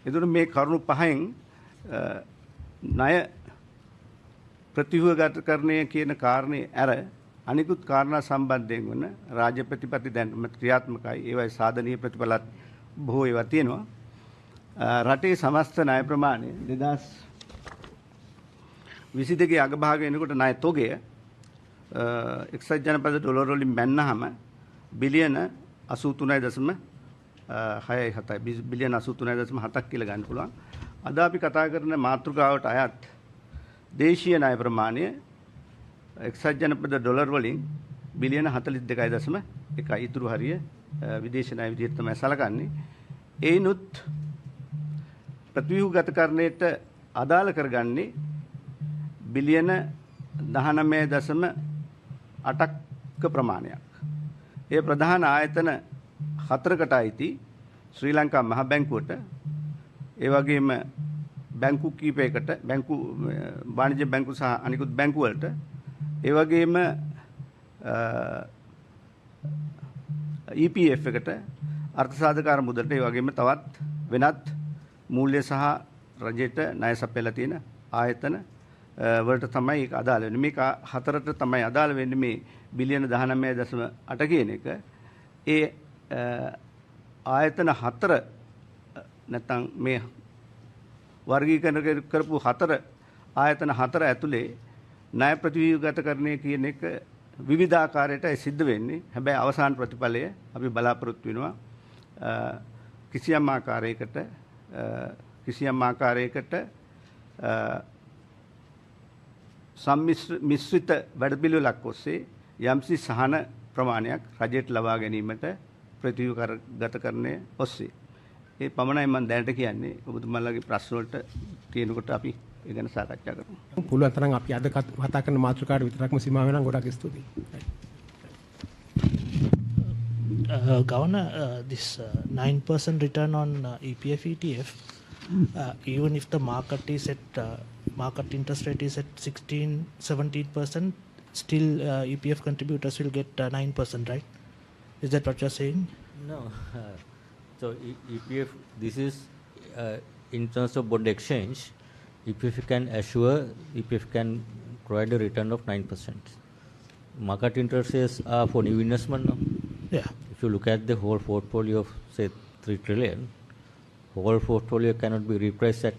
එතකොට මේ කරුණු පහෙන් ණය ප්‍රතිව්‍යුහගතකරණය කියන කාරණේ ඇර අනිකුත් කාරණා සම්බන්ධයෙන් වන රාජ්‍ය ප්‍රතිපත්ති දැන්ම ක්‍රියාත්මකයි. ඒවයි සාධනීය ප්‍රතිඵලත් බොහෝ ඒවා තියෙනවා. රටේ සමස්ත ණය ප්‍රමාණය 2022 අගභාගය වෙනකොට ණය තොගය එක්සත් ජනපද ඩොලර් වලින් බැන්නාම බිලියන 83.67 බිලියන 83.7ක් කියලා ගන්න පුළුවන්. අද අපි කතා කරන මාතෘකාවට අයත් දේශීය ණය ප්‍රමාණය එක්සත් ජනපද ඩොලර් වලින් බිලියන 42.1. ඊතුරු හරිය විදේශ ණය විදිහට තමයි සලකන්නේ. ඒනුත් ප්‍රතිව්‍යුහගතකරණයට අදාළ කරගන්නේ බිලියන 19.8ක ප්‍රමාණයක්. ඒ ප්‍රධාන ආයතන 4කට අයිති ශ්‍රී ලංකා මහ බැංකුවට, ඒ වගේම බැංකු කීපයකට, වාණිජ්‍ය බැංකු සහ අනිකුත් බැංකු වලට, ඒ වගේම EPF එකට, අර්ථසාධකාර මුදලට, ඒ වගේම තවත් වෙනත් මූල්‍ය සහ රජයට ණය සපයලා තියෙන ආයතන වලට තමයි ඒක අදාළ වෙන්නේ. මේක හතරට තමයි අදාළ වෙන්නේ මේ බිලියන 19.8 කියන එක. ඒ ආයතන හතර නැත්නම් මේ වර්ගීකරණ කරපු හතර ආයතන හතර ඇතුලේ ණය ප්‍රතිව්‍යුහගතකරණය කියන එක විවිධාකාරයට සිද්ධ වෙන්නේ. හැබැයි අවසාන ප්‍රතිඵලය අපි බලාපොරොත්තු වෙනවා කිසියම් ආකාරයකට කිසියම් ආකාරයකට මිශ්‍රිත වැඩපිළිවෙලක් ඔස්සේ යම්සි සහන ප්‍රමාණයක් රජයට ලබා ගැනීමට ප්‍රතිව්‍යුහගත කරන්නේ ඔස්සේ. ඒ පමණයි මම දැනට කියන්නේ. ඔබතුමාලගේ ප්‍රශ්න වලට තියෙනකොට අපි ඒ ගැන සාකච්ඡා කරමු. පුළුවන් තරම් අපි අද කතා කරන මාතෘකාවට විතරක්ම සීමා වෙනවා. ගොඩක් ස්තුතියි. Governor, this 9% return on EPF ETF, even if the market is at market interest rate is at 16-17%, still EPF contributors will get 9%, right? Is that what you're saying? No. So EPF, this is in terms of bond exchange. EPF can assure, EPF can provide a return of 9%. Market interest rates are for new investment now. Yeah. If you look at the whole portfolio of say 3 trillion, whole portfolio cannot be repriced at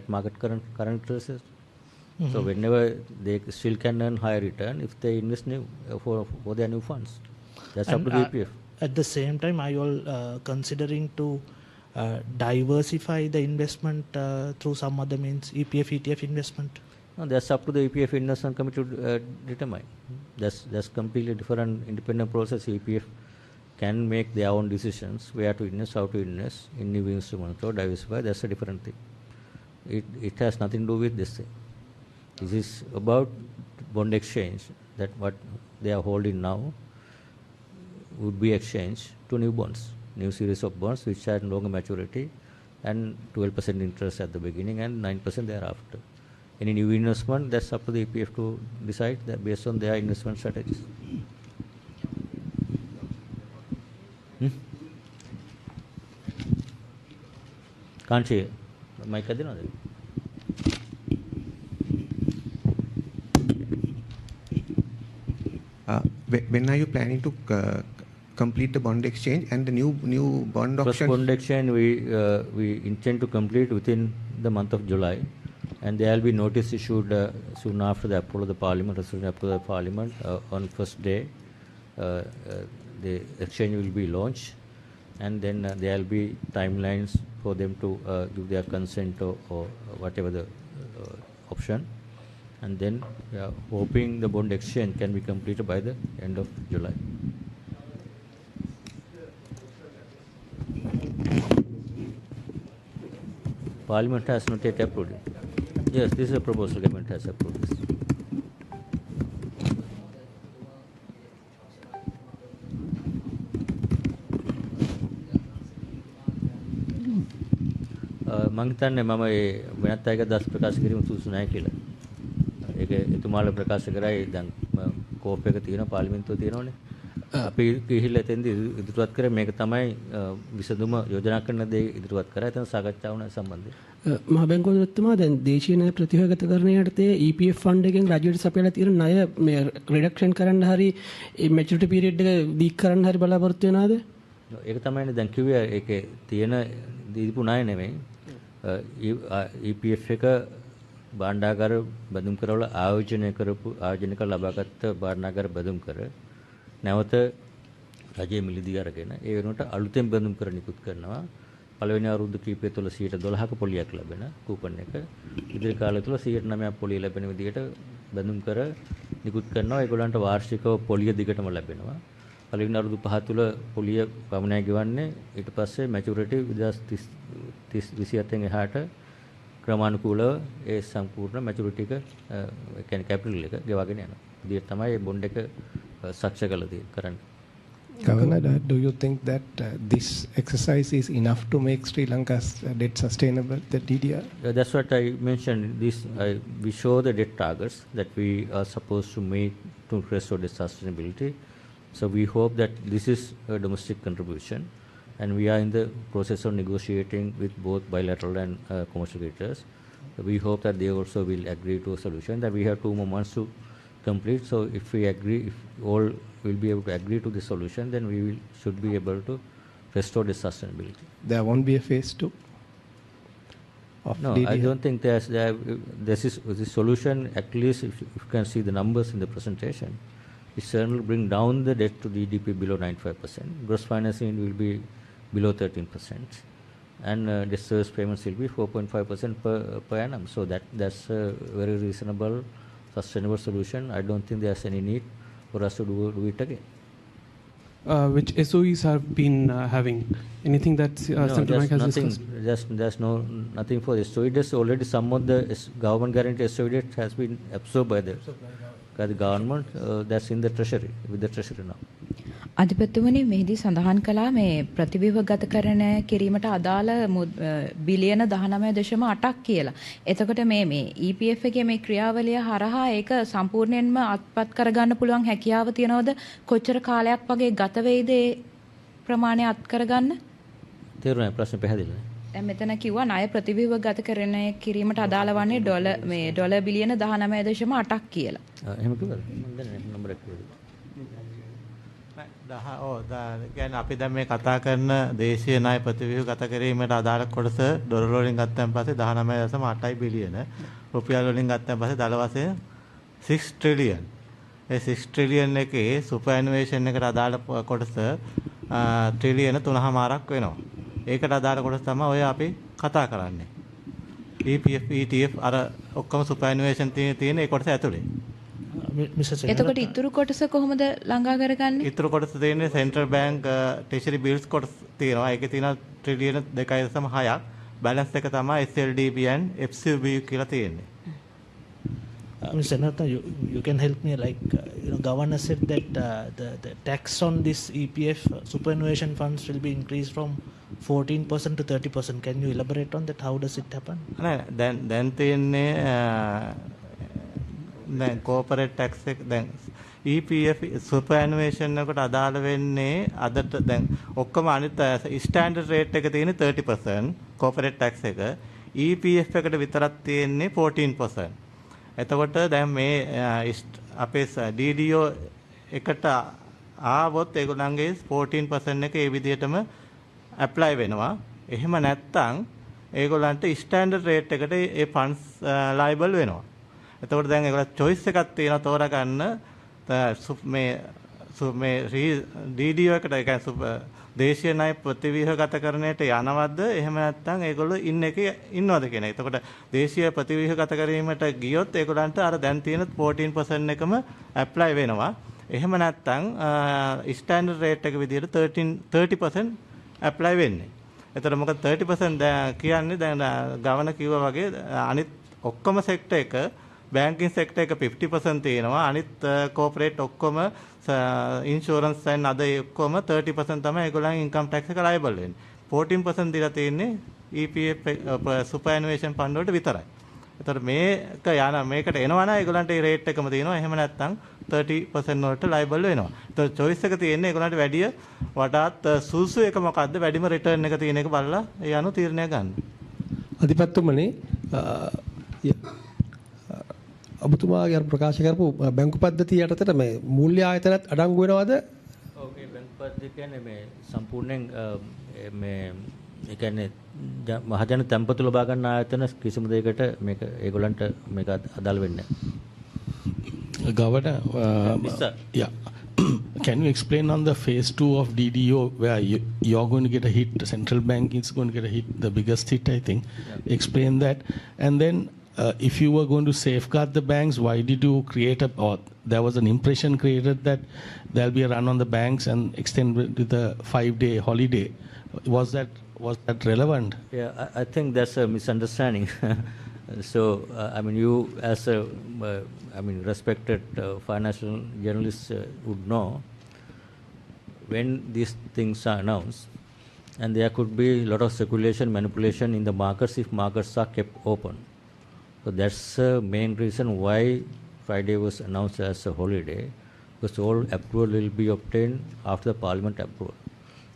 market current interest rates. So whenever they still can earn higher return if they invest new for their new funds. That's up to the EPF. At the same time, are you all considering to diversify the investment through some other means, EPF, ETF investment? No, that's up to the EPF investment committee to determine. That's completely different independent process. EPF can make their own decisions where to invest, how to invest in new instruments or diversify. That's a different thing. It has nothing to do with this thing. This is about bond exchange, that what they are holding now would be exchanged to new bonds, new series of bonds which had longer maturity and 12% interest at the beginning and 9% thereafter. Any new investment, that's up to the EPF to decide that based on their investment strategies. Can't see mic adina. When are you planning to complete the bond exchange and the new bond First auction? bond exchange we intend to complete within the month of July, and there will be notice issued soon after the approval of the Parliament. Resolution approval of the Parliament on first day, the exchange will be launched, and then there will be timelines for them to give their consent or whatever the option. And then we are hoping the bond exchange can be completed by the end of July. Parliament has not yet approved it. Yes, this is a proposal. Government has approved this. මම හිතන්නේ මම ඒ වෙනත් අයගේ දස් ප්‍රකාශ කිරීම සුදුසු නැහැ කියලා. ඒක එතුමාලා ප්‍රකාශ කරයි දැන් කෝප් එක තියෙනවා පාර්ලිමේන්තුවේ තියෙනවනේ. අපි ගිහිල්ලා එතෙන්දී ඉදිරිපත් කරේ මේක තමයි විසඳුම යෝජනා කරන දේ ඉදිරිපත් කරා. එතන සාකච්ඡා වුණා සම්බන්ධයෙන්. මහ බැංකුවතුමා දැන් දේශීය ණය ප්‍රතිව්‍යුහගතකරණය යටතේ EPF ෆන්ඩ් එකෙන් රජයට සපයලා තියෙන ණය මේ රිඩක්ෂන් කරන්න හරි මැචුරිටි පීරියඩ් එක දීක් කරන්න හරි බලාපොරොත්තු වෙනවද? ඒක තමයිනේ දැන් කිව්වේ ඒකේ තියෙන දීපු ණය නෙමෙයි. EPF එක භාණ්ඩාගාර බඳුන් කරවල ආයෝජනය කරලා ලබාගත් භාණ්ඩාගාර බඳුන් කර නැවත රජයේ මිලදී අරගෙන ඒ වෙනුවට අලුතෙන් බඳුන් කර නිකුත් කරනවා. පළවෙනි අවුරුදු කීපය තුළ 12%ක පොලියක් ලැබෙන කූපන් එක ඉදිරි කාලය තුළ 9% පොලිය ලැබෙන විදිහට බඳුන් කර නිකුත් කරනවා. ඒගොල්ලන්ට වාර්ෂිකව පොලිය දිගටම ලැබෙනවා. පළවෙනි අවුරුදු 5 තුළ පොලිය පමණයි ගෙවන්නේ. ඊට පස්සේ මැචුරිටි 2027 එහාට ක්‍රමානුකූලව ඒ සම්පූර්ණ මැචුරිටි එක කියන්නේ කැපිටල් එක ගෙවාගෙන යනවා. ඉතින් තමයි මේ බොන්ඩ් එක සක්ෂ කරන්නේ. Governor, do you think that this exercise is enough to make Sri Lanka's debt sustainable, the DDR? That's what I mentioned. We show the debt targets that we are supposed to make to restore the sustainability. So we hope that this is a domestic contribution, and we are in the process of negotiating with both bilateral and commercial creditors. So we hope that they also will agree to a solution. That we have 2 more months to complete. So if we agree, if all will be able to agree to the solution, then we should be able to restore the sustainability. There won't be a phase 2 of No, DDR? I don't think this is the solution. At least if you can see the numbers in the presentation, it certainly bring down the debt to GDP below 95%. Gross financing will be below 13%. and the service payments will be 4.5% per annum. So that's a very reasonable, sustainable solution. I don't think there's any need for us to do it again. Which SOEs have been having? Anything that central bank has discussed? There's nothing for SOE. There's already some of the government guaranteed SOE debt has been absorbed by the government. That's in the treasury, with the treasury now. අධිපතිතුමනි මෙහිදී සඳහන් කළා මේ ප්‍රතිව්‍යුහගතකරණය කිරීමට අදාළ බිලියන 19.8ක් කියලා. එතකොට මේ EPF එකේ මේ ක්‍රියාවලිය හරහා ඒක සම්පූර්ණයෙන්ම අත්පත් කරගන්න පුළුවන් හැකියාව තියනවද? කොච්චර කාලයක් වගේ ගත වෙයිද ඒ ප්‍රමාණය අත් කරගන්න? තේරුණා ප්‍රශ්න පැහැදිලිද? දැන් මෙතන කිව්වා ණය ප්‍රතිව්‍යුහගතකරණය කිරීමට අදාළ වන්නේ ඩොලර් බිලියන 19.8ක් කියලා. එහෙම කිව්වද? මම දන්නේ නම්බරයක් කිව්වද? කියන්නේ අපි දැන් මේ කතා කරන දේශීය ණය ප්‍රතිව්‍යුහගත කිරීමට අදාළ කොටස ඩොලර් වලින් ගත්තන් පස්සේ 19.8 බිලියන රුපියල් වලින් ගත්තන් පස්සේ දල වශයෙන් 6 ට්‍රිලියන්. ඒ 6 ට්‍රිලියන් එකේ සුපර් ඇනුවේෂන් එකට අදාළ කොටස ට්‍රිලියන 3.5ක් වෙනවා. ඒකට අදාළ කොටස තමයි ඔය අපි කතා කරන්නේ. EPF ETF අර ඔක්කොම සුපර් ඇනුවේෂන් තියෙන ඒ කොටස ඇතුලේ. එතකොට ඉතුරු කොටස කොහොමද ළඟා කරගන්නේ? ඉතුරු කොටස තියෙන්නේ සෙන්ට්‍රල් බැංක් ට්‍රෙෂරි බිල්ස් කොටස තියෙනවා. ඒකේ තියෙනවා ට්‍රිලියන 2.6ක්. බැලන්ස් එක තමයි SLDB and FCB කියලා තියෙන්නේ. Mr. Senator, you can help me, like, governor said that the tax on this EPF superannuation funds will be increased from 14% to 30%. Can you elaborate on that? How does it happen? දැන් තියෙන්නේ දැන් corporate tax එක දැන් EPF superannuation එකට අදාළ වෙන්නේ අදට දැන් ඔක්කොම අනිත් ස්ටෑන්ඩඩ් රේට් එක තියෙන්නේ 30% corporate tax එක EPF එකට විතරක් තියෙන්නේ 14%. එතකොට දැන් මේ අපේ DDO එකට ආවොත් ඒගොල්ලන්ගේ 14% එක ඒ විදිහටම ඇප්ලයි වෙනවා. එහෙම නැත්නම් ඒගොල්ලන්ට ස්ටෑන්ඩඩ් රේට් එකට ඒ ෆන්ඩ්ස් ලයබල් වෙනවා. එතකොට දැන් ඒගොල්ලෝ choice එකක් තියෙනවා තෝරගන්න මේ DDO එකට ඒ කියන්නේ දේශීය ණය ප්‍රතිව්‍යුහගතකරණයට යනවද එහෙම නැත්නම් ඒගොල්ලෝ ඉන්නවද කියන එක. එතකොට දේශීය ප්‍රතිව්‍යුහගත කිරීමට ගියොත් ඒගොල්ලන්ට අර දැන් තියෙන 14% එකම ඇප්ලයි වෙනවා. එහෙම නැත්නම් ස්ටෑන්ඩඩ් රේට් එක විදිහට 30% ඇප්ලයි වෙන්නේ. එතකොට මොකද 30% කියන්නේ දැන් ගවර්නර් කිව්වා වගේ අනිත් ඔක්කොම සෙක්ටර් එක බැංකින් සෙක්ටර් එක 50% තියෙනවා. අනිත් කෝපරේට් ඔක්කොම ඉන්ෂුරන්ස් and අද ඔක්කොම 30% තමයි ඒගොල්ලන් ඉන්කම් ටැක්ස් එක ලයබල් වෙන්නේ. 14% දීලා තියෙන්නේ EPF සුපර්ඇනුවේෂන් ෆන්ඩ් වලට විතරයි. ඒතකොට මේකට එනවා නම් ඒගොල්ලන්ට ඒ රේට් එකම තියෙනවා. එහෙම නැත්නම් 30% වලට ලයබල් වෙනවා. ඒතකොට choice එක තියෙන්නේ ඒගොල්ලන්ට වඩාත් සුසු එක මොකද්ද වැඩිම රිටර්න් එක තියෙන එක බලලා ඒ අනුව තීරණය ගන්න. අධිපතිතුමනි ඔබතුමාගේ ප්‍රකාශ කරපු බැංකු පද්ධතිය යටතට මේ මූල්‍ය ආයතනත් අඩංගු වෙනවද? ඔව් මේ බැංකු පද්ධතිය කියන්නේ මේ සම්පූර්ණයෙන් මේ ඒ කියන්නේ මහජන තැන්පතු ලබා ගන්න ආයතන කිසිම දෙයකට මේක ඒගොල්ලන්ට මේක අදාළ වෙන්නේ නැහැ. Governor, yeah. Can you explain on the phase 2 of DDO where you're going to get a hit, the central bank is going to get a hit, the biggest hit, I think. Yeah. Explain that. And then if you were going to safeguard the banks, why did you create or there was an impression created that there'll be a run on the banks and extend with a 5-day holiday. Was that relevant? Yeah, I think that's a misunderstanding. So, I mean, you as a, respected financial journalist would know when these things are announced, and there could be a lot of speculation, manipulation in the markets if markets are kept open. So that's the main reason why Friday was announced as a holiday, because all approval will be obtained after the parliament approval.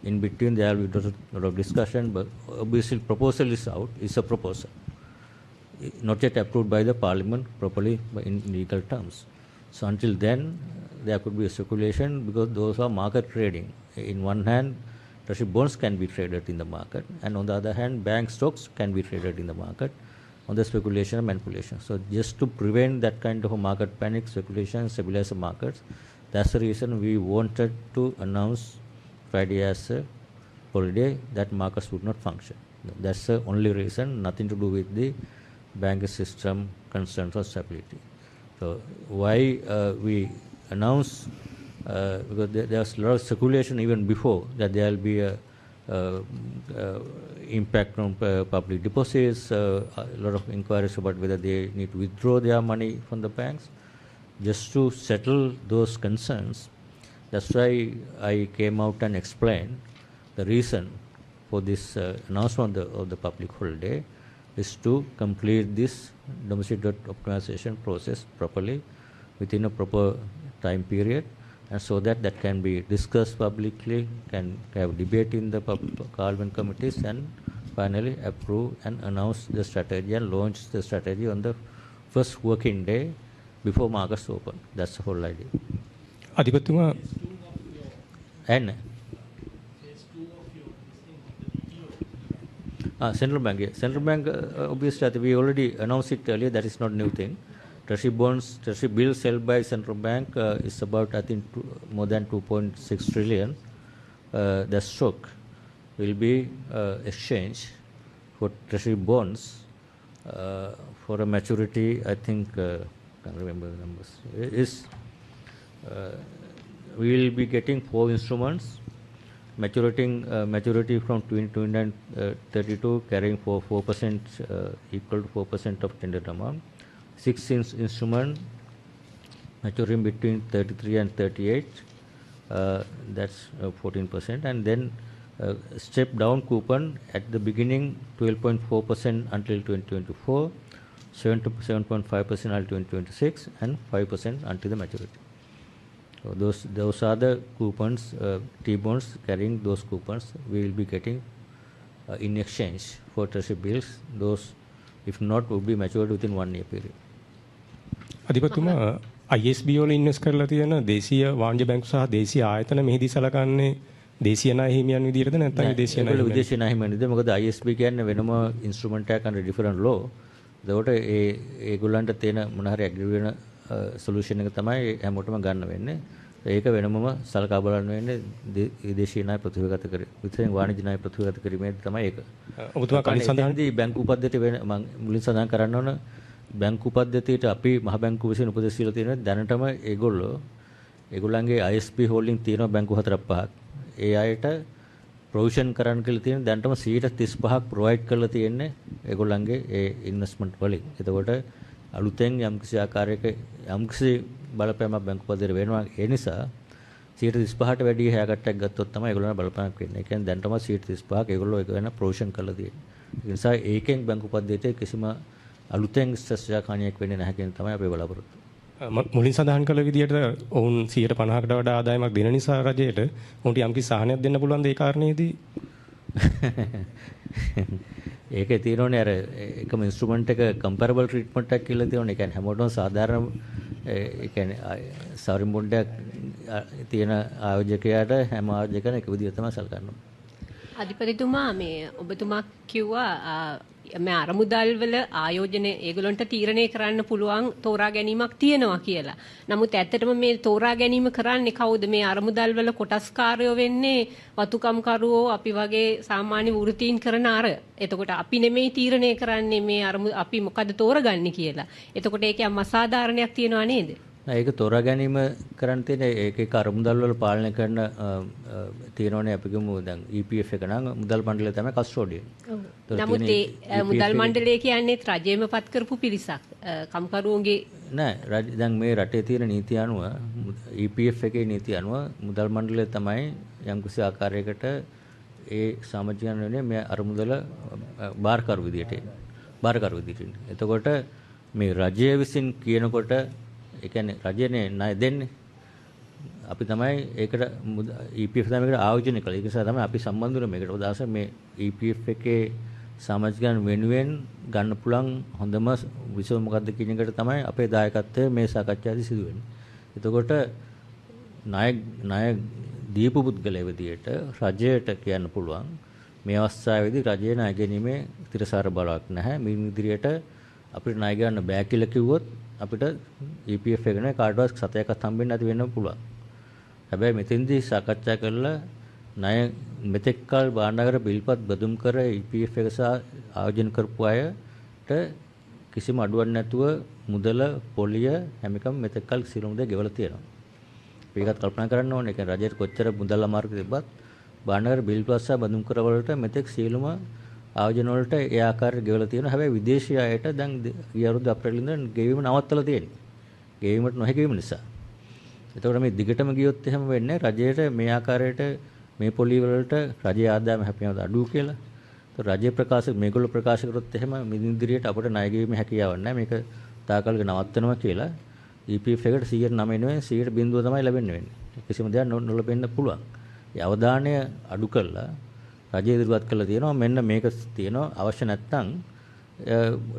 In between there will be a lot of discussion, but obviously proposal is out, it's a proposal. Not yet approved by the parliament properly in legal terms. So until then, there could be a speculation because those are market trading. In one hand, treasury bonds can be traded in the market, and on the other hand, bank stocks can be traded in the market on the speculation and manipulation. So just to prevent that kind of a market panic, speculation, stabilize the markets, that's the reason we wanted to announce Friday as a holiday that markets would not function. That's the only reason, nothing to do with the banking system concerns or stability. So why we announce, because there's a lot of speculation even before that there will be a impact on public deposits, a lot of inquiries about whether they need to withdraw their money from the banks. Just to settle those concerns, that's why I came out and explained the reason for this announcement of the public holiday is to complete this domestic debt optimization process properly within a proper time period, and so that can be discussed publicly, can have debate in the parliament committees, and finally approve and announce the strategy and launch the strategy on the first working day before markets open. That's the whole idea. Adipatuma. And central bank, yeah. Central bank, obviously, we already announced it earlier. That is not new thing. Treasury bonds, treasury bills held by central bank is about, I think, more than 2.6 trillion. The stock will be exchanged for treasury bonds for a maturity, I think, can't remember the numbers. We will be getting 4 instruments, maturity from 2032, carrying for 4%, equal to 4% of tendered amount. 6 instrument maturing between 33 and 38, that's 14%, and then step down coupon at the beginning 12.4% until 2024, 7.5% until 2026, and 5% until the maturity. So those are the coupons, T-bonds carrying those coupons we will be getting in exchange for treasury bills. Those, if not, will be matured within 1 year period. අධිපතිතුමා ISB වල ඉන්වෙස්ට් කරලා තියෙන දේශීය වාණිජ බැංකු සහ දේශීය ආයතන මෙහිදී සලකන්නේ දේශීය ණය හිමියන් විදිහටද නැත්නම් විදේශීය ණය හිමියන්? විදේශීය ණය හිමියන් විදිහට. මොකද ISB කියන්නේ වෙනම ඉන්ස්ට්‍රුමන්ට් එකක් under different law. ඒකට ඒගොල්ලන්ට තියෙන මොන හරි ඇග්‍රී වෙන සොලියුෂන් එක තමයි හැමෝටම ගන්න වෙන්නේ. ඒක වෙනමම සලකා බලන්න වෙන්නේ විදේශීය ණය ප්‍රතිවගත කර විතරින් වාණිජ ණය ප්‍රතිවගත කිරීමේදී තමයි ඒක. ඔබතුමා කලින් සඳහන්දී බැංකු උපද්දේට වෙන මම මුලින් සඳහන් කරන්න ඕන බැංකු උපද්දේට අපි මහ බැංකුව විසින් උපදෙස් දීලා තියෙනවා දැනටම ඒගොල්ලන්ගේ ISB holding තියෙනවා බැංකු 4-5ක්. ඒ අයට ප්‍රොවිෂන් කරන්න කියලා තියෙන දැනටම 35ක් ප්‍රොවයිඩ් කරලා තියෙන්නේ ඒගොල්ලන්ගේ ඒ ඉන්වෙස්ට්මන්ට් වලින්. එතකොට අලුතෙන් යම්කිසි ආකාරයක යම්කිසි බලපෑමක් බැංකු පදයට වෙනවා. ඒ නිසා 35ට වැඩි හැකට්ටක් ගත්තොත් තමයි ඒගොල්ලන්ට බලපෑමක් වෙන්නේ. ඒ කියන්නේ දැනටම 35ක් ඒගොල්ලෝ ඒක වෙන ප්‍රොවිෂන් කරලා තියෙන්නේ. ඒ නිසා ඒකෙන් බැංකු පදයට කිසිම අලුතෙන් ස්ට්‍රෙස් හානියක් වෙන්නේ නැහැ කියන තමයි අපේ බලාපොරොත්තුව. මුලින් සඳහන් කළ විදිහට ඔවුන් 150කට වඩා ආදායමක් දෙන නිසා රජයට උන්ට යම්කිසි සහනයක් දෙන්න පුළුවන්ද ඒ කාරණේදී? ඒකේ තියෙනෝනේ අර එකම ඉන්ස්ට්‍රුමන්ට් එක කම්පැරබල් ට්‍රීට්මන්ට් එකක් කියලා තියෙනෝනේ. ඒ කියන්නේ හැමෝටම සාධාරණ ඒ කියන්නේ සවරින් බොන්ඩ් එකක් තියෙන ආයෝජකයාට හැම ආයෝජකයන් එක විදිහට තමයි සලකන්නේ. අධිපතිතුමා මේ ඔබතුමා කිව්වා මේ අරමුදල් වල ආයෝජන ඒගොල්ලන්ට තීරණය කරන්න පුළුවන් තෝරා ගැනීමක් තියෙනවා කියලා. නමුත් ඇත්තටම මේ තෝරා ගැනීම කරන්නේ කවුද? මේ අරමුදල් වල කොටස්කාරයෝ වෙන්නේ වතුකම්කරුවෝ අපි වගේ සාමාන්‍ය වෘත්තීන් කරන අර. එතකොට අපි නෙමෙයි තීරණය කරන්නේ මේ අපි මොකද තෝරගන්නේ කියලා. එතකොට ඒකේ අසාධාරණයක් තියෙනවා නේද? ඒක තෝරා ගැනීම කරන්න තියෙන ඒක අරමුදල් වල පාලනය කරන තියෙනවනේ අපි ගමු දැන් EPF එක නම් මුදල් මණ්ඩලය තමයි කස්ටෝඩියන්. නමුත් ඒ මුදල් මණ්ඩලය කියන්නේ රජයේම පත් කරපු පිරිසක්. කම්කරුවෝගේ නෑ දැන් මේ රටේ තියෙන නීතිය අනුව EPF එකේ නීතිය අනුව මුදල් මණ්ඩලය තමයි යම්කිසි ආකාරයකට ඒ සමාජයන් වෙන්නේ මේ අරමුදල බාරකරු විදියට එන්නේ. එතකොට මේ රජය විසින් කියනකොට ඒ කියන්නේ රජයනේ ණය දෙන්නේ. අපි තමයි ඒකට EPF තමයි මේකට ආයෝජනය කළේ. ඒක නිසා තමයි අපි සම්බන්ධ වෙන්නේ මේකට. උදාහරණයක් මේ EPF එකේ සමාජිකයන් වෙනුවෙන් ගන්න පුළුවන් හොඳම විසව මොකද්ද කියන එකට තමයි අපේ දායකත්වය මේ සාකච්ඡාවේදී සිදු වෙන්නේ. එතකොට ණය දීපු පුද්ගලයා විදියට රජයට කියන්න පුළුවන් මේ අවස්ථාවේදී රජයේ ණය ගැනීමේ තිරසාර බලයක් නැහැ. මේ විදිහට අපිට ණය ගන්න බෑ කියලා කිව්වොත් අපිට EPF එක නේ කාටවත් සතයක්වත් හම්බෙන්න නැති වෙන්න පුළුවන්. හැබැයි මෙතෙන්දී සාකච්ඡා කරලා ණය මෙතෙක් කල භාණ්ඩාගාර බිල්පත් බදුම් කර EPF එක සහ ආයෝජන කරපු අයට කිසිම අඩුවක් නැතුව මුදල පොලිය හැම එකම මෙතෙක් කල සියලුම දේ ගෙවලා තියෙනවා. මේකත් කල්පනා කරන්න ඕනේ. ඒ කියන්නේ රජයට කොච්චර මුදල් අමාරු තිබ්බත් භාණ්ඩාගාර බිල්පත් සහ බදුම් කර වලට මෙතෙක් සියලුම ආයෝජන වලට ඒ ආකාරයට ගෙවලා තියෙනවා. හැබැයි විදේශීය අයට දැන් ගිය අවුරුදු අප්‍රේල් ඉඳන් ගෙවීම නවත්තලා තියෙනවා. ගෙවීමට නොහැකි වීම නිසා. එතකොට මේ දිගටම ගියොත් එහෙම වෙන්නේ රජයට මේ ආකාරයට මේ පොලි වලට රජයේ ආදායම හැපෙනවද අඩු කියලා. ඒතකොට රජයේ ප්‍රකාශ මේගොල්ලෝ ප්‍රකාශ කරොත් එහෙම මිදින්දිරියට අපිට ණය ගෙවීමේ හැකියාවක් නැහැ. මේක තාකල්ක නවත්තනවා කියලා EPF එකට 109 නෙවෙයි 0.0 තමයි ලැබෙන්නේ වෙන්නේ. කිසිම දෙයක් නොලැබෙන්න පුළුවන්. ඒ අවධානය අඩු කළා රජය ඉදිරිපත් කළා තියෙනවා මෙන්න මේක තියෙනවා අවශ්‍ය නැත්නම්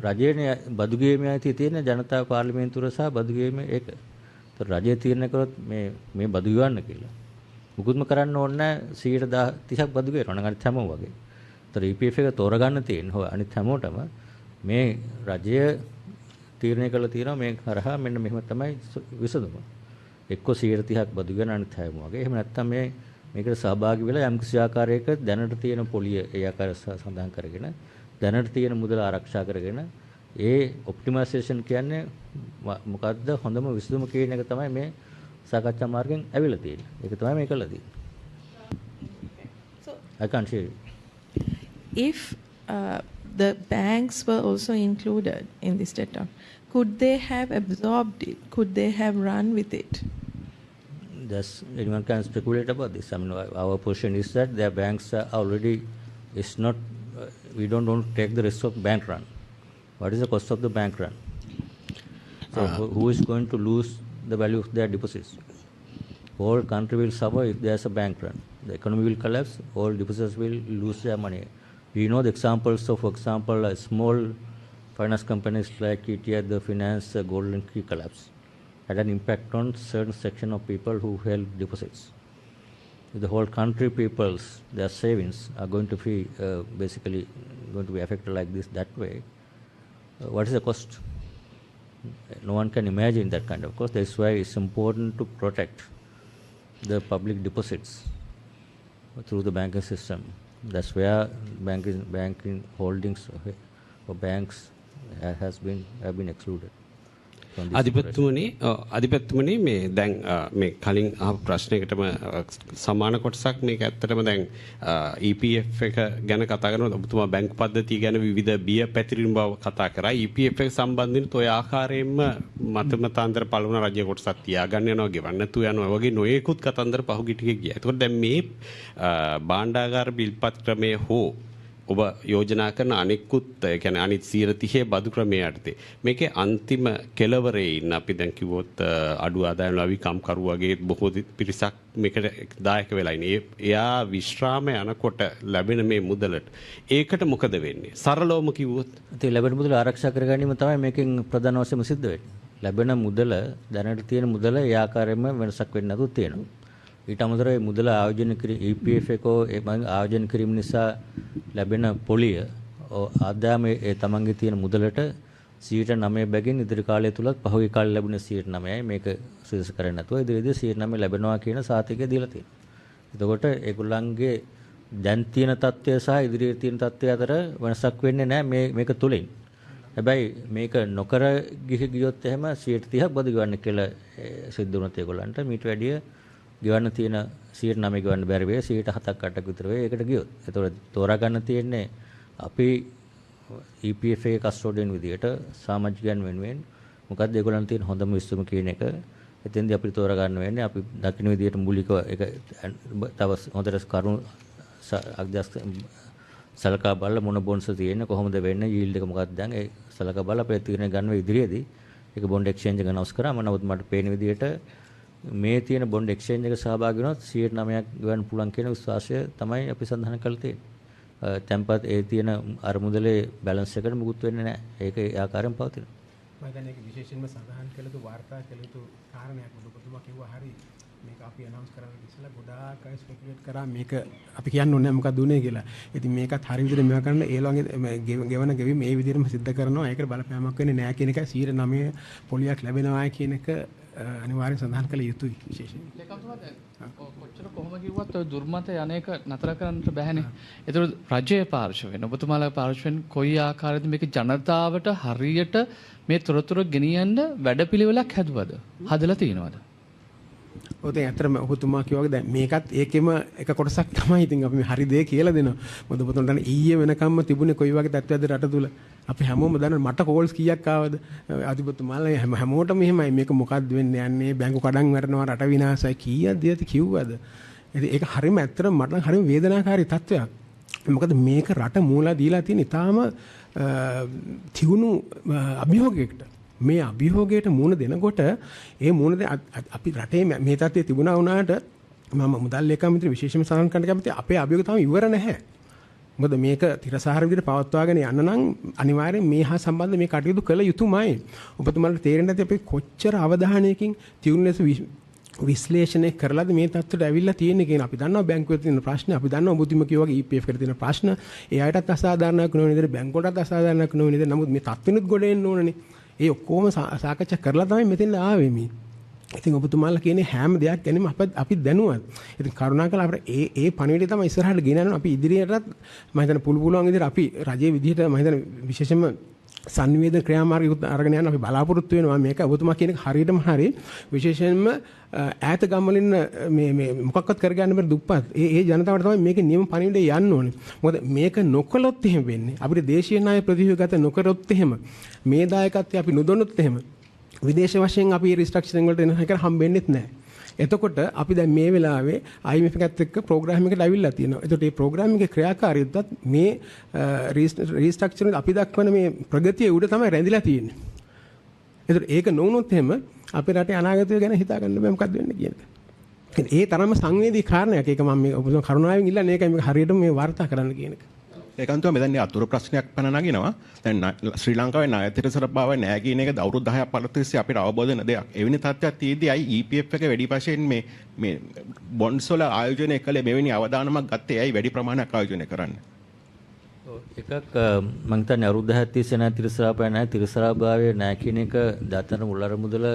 රජයේ බදු ගෙවීමේ අයිතිය තියෙන ජනතා පාර්ලිමේන්තුව සහ බදු ගෙවීමේ ඒක. ඒතර රජය තීරණය කරොත් මේ බදු ගෙවන්න කියලා. මුකුත්ම කරන්න ඕනේ නැහැ 30ක් බදු ගෙවනවා නම් අනිත් හැමෝම වගේ. ඒතර EPF එක තෝරගන්න තියෙන හොය අනිත් හැමෝටම මේ රජය තීරණය කළා තියෙනවා මේ කරහා මෙන්න මෙහෙම තමයි විසඳුම. එක්ක 30ක් බදු ගෙවන අනිත් හැමෝම වගේ. එහෙම නැත්නම් මේකට සහභාගී වෙලා යම් කිසි ආකාරයක දැනට තියෙන පොලිය ඒ ආකාරයට සඳහන් කරගෙන දැනට තියෙන මුදල ආරක්ෂා කරගෙන ඒ ඔප්ටිමයිසේෂන් කියන්නේ මොකද්ද හොඳම විසඳුම කියන එක තමයි මේ සාකච්ඡා මාර්ගයෙන් ඇවිල්ලා තියෙන්නේ. ඒක තමයි මේ කළා තියෙන්නේ. I can't hear you. If the banks were also included in this data, could they have absorbed it? Could they have run with it? That's anyone can speculate about this. I mean, our position is that their banks are already is not. We don't want to take the risk of bank run. What is the cost of the bank run? So who is going to lose the value of their deposits? Whole country will suffer if there's a bank run. The economy will collapse. All depositors will lose their money. We know the examples of, for example, small finance companies like ETH, the finance, Golden Key collapse had an impact on certain section of people who held deposits. If the whole country people's their savings are going to be basically going to be affected like this that way, what is the cost? No one can imagine that kind of cost. That's why it's important to protect the public deposits through the banking system. That's where banking holdings for banks have been excluded. අධිපතිතුමනි මේ දැන් මේ කලින් අහපු ප්‍රශ්නයකටම සමාන කොටසක් මේක ඇත්තටම දැන් EPF එක ගැන කතා කරනකොට ඔබතුමා බැංකු පද්ධතිය ගැන විවිධ බිය පැතිරීම බව කතා කරා. EPF එක සම්බන්ධයෙන් ඔය ආකාරයෙන්ම මතමතාන්තර පළවන රජයේ කොටසක් තියාගන්න යනවා ගෙවන්න නැතුව යනවා වගේ නොයෙකුත් කතන්දර පහුගිය ටිකේ ගියා. ඒකෝට දැන් මේ භාණ්ඩාගාර බිල්පත් ක්‍රමයේ හෝ ඔබ යෝජනා කරන අනෙකුත් කියන්නේ අනිත් 130 බදු ක්‍රමයේ යටතේ මේකේ අන්තිම කෙලවරේ ඉන්න අපි දැන් කිව්වොත් අඩු ආදායම් ලැබිකම් කරු වගේ බොහෝ පිරිසක් මේකට දායක වෙලා ඉන්නේ. එයා විශ්‍රාම යනකොට ලැබෙන මේ මුදලට ඒකට මොකද වෙන්නේ? සරලවම කිව්වොත් ඉතින් ලැබෙන මුදල ආරක්ෂා කර ගැනීම තමයි මේකෙන් ප්‍රධාන වශයෙන්ම සිද්ධ වෙන්නේ. ලැබෙන මුදල දැනට තියෙන මුදල ඒ ආකාරයෙන්ම වෙනසක් වෙන්නේ නැතුව තියෙනවා. ඊට අමතරව මුදල ආයෝජන EPF එකෝ ආයෝජන කිරීම නිසා ලැබෙන පොලිය ආදායම ඒ තමන්ගේ තියෙන මුදලට 9% බැගින් ඉදිරි කාලය තුලත් පහුගිය කාලේ ලැබුණ 9%යි මේක සුදුසු කරන්නේ නැතුව ඉදිරියේදී 9% ලැබෙනවා කියන සාතිකය දීලා තියෙනවා. එතකොට ඒගොල්ලන්ගේ දැන් තියෙන තත්ත්වය සහ ඉදිරියේ තියෙන තත්ත්වය අතර වෙනසක් වෙන්නේ නැහැ මේක තුලින්. හැබැයි මේක නොකර ගියොත් එහෙම 30%ක් බදු ගන්න කියලා සිද්ධ වුණත් ඒගොල්ලන්ට මීට වැඩිය ගෙවන්න තියෙන 9% ගෙවන්න බැරි වෙයි 7%ක් 8%ක් විතර වෙයි ඒකට ගියොත්. ඒතකොට තෝරා ගන්න තියෙන්නේ අපි EPF එකේ කස්ටෝඩියන් විදියට සමාජිකයන් වෙනුවෙන් මොකක්ද ඒගොල්ලන් තියෙන හොඳම විශ්වම කියන එක එතෙන්දී අපිට තෝරා ගන්න වෙන්නේ අපි දකින්න විදියට මූලිකව ඒක තව හොඳට කරුණු අධ්‍යස්ත සලකා බලලා මොන බොන්ඩ්ස් තියෙන්නේ කොහොමද වෙන්නේ යීල්ඩ් එක මොකක්ද දැන් ඒ සලකා බලලා අපේ තීරණ ගන්න ඉදිරියේදී ඒක බොන්ඩ් එක්ස්චේන්ජ් එක අනවුන්ස් කරාම නමුත් මට පේන විදියට මේ තියෙන බොන්ඩ් එක්ස්චේන්ජ් එක සහභාගී වුණොත් 9%ක් ගන්න පුළුවන් කියන විශ්වාසය තමයි අපි සඳහන් කරලා තියෙන්නේ. tempat ඒ තියෙන අර මුදලේ බැලන්ස් එකට මුකුත් වෙන්නේ නැහැ. ඒක ඒ ආකාරයෙන් පවතිනවා. මම දැන් ඒක විශේෂයෙන්ම සඳහන් කළ යුතු වාර්තා කළ යුතු කාරණයක් ඔබතුමා කිව්වා හරි මේක අපි අනවුන්ස් කරන්න ඉස්සෙල්ලා ගොඩාක් අය ස්පෙකියුලේට් කරා මේක අපි කියන්න ඕනේ මොකක්ද උනේ කියලා. ඉතින් මේකත් හරි විදිහට මේවා කරන්න ඒ ළඟ ගෙවන ගෙවීම මේ විදිහටම සිද්ධ කරනවා. ඒකට බලපෑමක් වෙන්නේ නැහැ කියන එකයි 9% පොලියක් ලැබෙනවා කියන එක අනිවාර්යෙන් සඳහන් කළ යුතුයි විශේෂයෙන්. කොච්චර කොහොම කිව්වත් ඔය දුර්මත යන්නේක නතර කරන්න බෑනේ. ඒතර රජයේ පාර්ශවයෙන් ඔබතුමාලා පාර්ශවයෙන් කොයි ආකාරයකද මේක ජනතාවට හරියට මේ තොරතුරු ගෙනියන්න වැඩපිළිවෙලක් හැදුවද? හදලා තියෙනවද? ඔතන ඇත්තටම ඔබතුමා කිව්වාගේ දැන් මේකත් ඒකෙම එක කොටසක් තමයි. ඉතින් අපි මේ හරි දේ කියලා දෙනවා. මොකද ඔබතුන්ට ඊයේ වෙනකම්ම තිබුණේ කොයි වගේ තත්ත්වයක්ද රට තුල. අපි හැමෝම දන්නවා මට කෝල්ස් කීයක් ආවද? අධිපතිතුමාලා හැමෝටම එහෙමයි මේක මොකක්ද වෙන්නේ යන්නේ බැංකු කඩන් වැටෙනවා රට විනාශයි කීයක් දෙයද කිව්වද? ඉතින් ඒක හරිම ඇත්තටම මට නම් හරිම වේදනාකාරී තත්ත්වයක්. මොකද මේක රට මූලා දීලා තියෙන ඉතාලම තියුණු අභියෝගයකට. මේ අභියෝගයට මුහුණ දෙනකොට ඒ මුහුණ අපි රටේ මේ තත්ත්වයේ තිබුණා වුණාට මම මුදල් ලේකම්ත්‍රි විශේෂයෙන්ම සඳහන් කරන්න කැමතියි අපේ අභියෝගය තාම ඉවර නැහැ. මොකද මේක තිරසාර විදිහට පවත්වාගෙන යන්න නම් අනිවාර්යෙන් මේ හා සම්බන්ධ මේ කටයුතු කළ යුතුමයි. ඔබතුමාලට තේරෙන්නේ නැති අපි කොච්චර අවධානයකින් තියුණු ලෙස විශ්ලේෂණය කරලාද මේ තත්ත්වයට ඇවිල්ලා තියෙන්නේ කියන අපි දන්නවා බැංකුවේ තියෙන ප්‍රශ්න අපි දන්නවා ඔබතුම කිව්වා වගේ EPF එකට තියෙන ප්‍රශ්න ඒ අයටත් අසාධාරණයක් නොවන විදිහට බැංකුවටත් අසාධාරණයක් නොවන විදිහට නමුත් මේ තත්ත්වෙනුත් ගොඩ එන්න ඕනනේ. ඒ ඔක්කොම සාකච්ඡා කරලා තමයි මෙතෙන් ආවේ මේ. ඉතින් ඔබතුමාලා කියන්නේ හැම දෙයක් ගැනම අපි දැනුවත්. ඉතින් කරුණාකරලා අපිට ඒ පණිවිඩය තමයි ඉස්සරහට ගෙනයන්න අපි ඉදිරියටත් මම හිතන්නේ පුළුවන් විදිහට අපි රජයේ විදිහට මම හිතන්නේ විශේෂයෙන්ම සංවේදන ක්‍රියාමාර්ගය අරගෙන යන අපි බලාපොරොත්තු වෙනවා. මේක ඔබතුමා කියන එක හරියටම හරි. විශේෂයෙන්ම ඈත ගම්වලින් මේ මොකක්වත් කරගන්න බැරි දුප්පත් ඒ ජනතාවට තමයි මේකේ නියම පණිවිඩය යන්න ඕනේ. මොකද මේක නොකළොත් එහෙම වෙන්නේ. අපිට දේශීය ණය ප්‍රතිව්‍යුහගත නොකරොත් එහෙම මේ දායකත්වය අපි නොදොනොත් එහෙම විදේශ වශයෙන් අපි රිස්ට්‍රක්චරින් වලට එන එක හම්බෙන්නෙත් නැහැ. එතකොට අපි දැන් මේ වෙලාවේ IMF එකත් එක්ක ප්‍රෝග්‍රෑම් එකකට ඇවිල්ලා තියෙනවා. එතකොට මේ ප්‍රෝග්‍රෑම් එකේ ක්‍රියාකාරීත්වයත් මේ රීස්ට්‍රක්චරින් අපි දක්වන මේ ප්‍රගතිය උඩ තමයි රැඳිලා තියෙන්නේ. එතකොට ඒක නොවුනොත් එහෙම අපේ රටේ අනාගතය ගැන හිතා ගන්න බෑ මොකක්ද වෙන්නේ කියන එක. ඒ තරම්ම සංවේදී කාරණයක්. ඒක මම මේ ඔබතුමා කරුණාවෙන් ඉල්ලන්නේ ඒකයි මේක හරියටම මේ වාර්තා කරන්න කියන එක. ඒකන්තව මෙතන අතුරු ප්‍රශ්නයක් පැන නගිනවා. දැන් ශ්‍රී ලංකාවේ ණය තිරසර බව නැහැ කියන එක අවුරුදු 10ක් 15ක් තිස්සේ අපිට අවබෝධ වෙන දෙයක්. එවැනි තත්ත්වයක් තියෙද්දී අයි EPF එක වැඩි වශයෙන් මේ බොන්ඩ්ස් වල ආයෝජනය කළේ මෙවැනි අවදානමක් ගත්තේ ඇයි වැඩි ප්‍රමාණයක් ආයෝජනය කරන්නේ? එකක් මම හිතන්නේ අවුරුදු 10ක් තිස්සේ ණය තිරසරා පෑ නැහැ තිරසරා භාවයේ නැහැ කියන එක දාතන මුල්ලර මුදල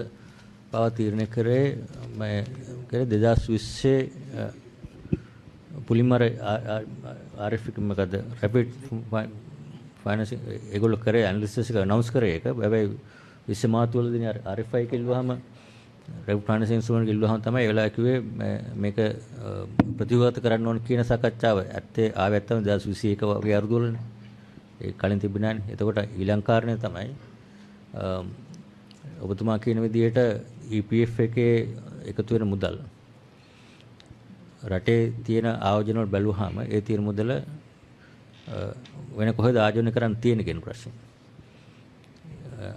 පව තීරණය කරේ මේ 2020 පුලිමර RF මොකද රැපිඩ් ෆයිනෑන්සින් ඒගොල්ලෝ කරේ ඇනලිසිස් එක අනවුන්ස් කරේ ඒක. හැබැයි 20 මාර්තු වලදී RFI කිල්ලුවාම රැපිඩ් ෆයිනෑන්සින් ඉන්ස්ට්‍රුමන්ට් කිල්ලුවාම තමයි ඒගොල්ලෝ කිව්වේ මේක ප්‍රතිවර්ත කරන්න ඕන කියන සාකච්ඡාව ඇත්තේ ආවේ නැත්තම් 2021 වගේ අරුදු වලනේ. ඒ කලින් තිබුණානේ. එතකොට ඊළඟ කාරණේ තමයි ඔබතුමා කියන විදිහට EPF එකේ එකතු වෙන මුදල් රටේ තියෙන ආයෝජන වල බැලුවාම ඒ තියෙන මුදල වෙන කොහෙද ආයෝජනය කරන්න තියෙන කියන ප්‍රශ්නේ.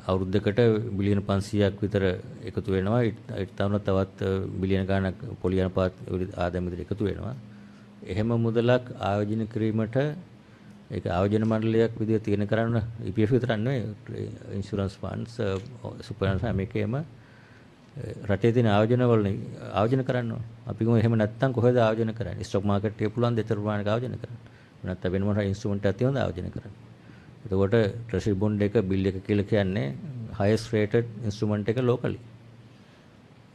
අවුරුද්දකට බිලියන 500ක් විතර එකතු වෙනවා. ඊට තවත් බිලියන ගණනක් පොලියන පාත් ආදායම විතර එකතු වෙනවා. එහෙම මුදලක් ආයෝජනය කිරීමට ඒක ආයෝජන මණ්ඩලයක් විදිහට තියෙන කරන්න EPF විතරක් නෙවෙයි ඉන්ෂුරන්ස් ෆන්ඩ්ස් සුපර්ෆන්ඩ්ස් මේකේම රටේ තියෙන ආයෝජන කරන්න ඕන. අපි ගමු එහෙම නැත්නම් කොහෙද ආයෝජන කරන්නේ? ස්ටොක් මාකට් එකේ පුළුවන් දෙතර ප්‍රමාණයක ආයෝජන කරන්න. නැත්නම් වෙන මොනවා ඉන්ස්ට්‍රුමන්ට් එකක් තියෙනවද ආයෝජන කරන්න. එතකොට ට්‍රෙෂරි බොන්ඩ් එක බිල් එක කියලා කියන්නේ highest rated instrument එක locally.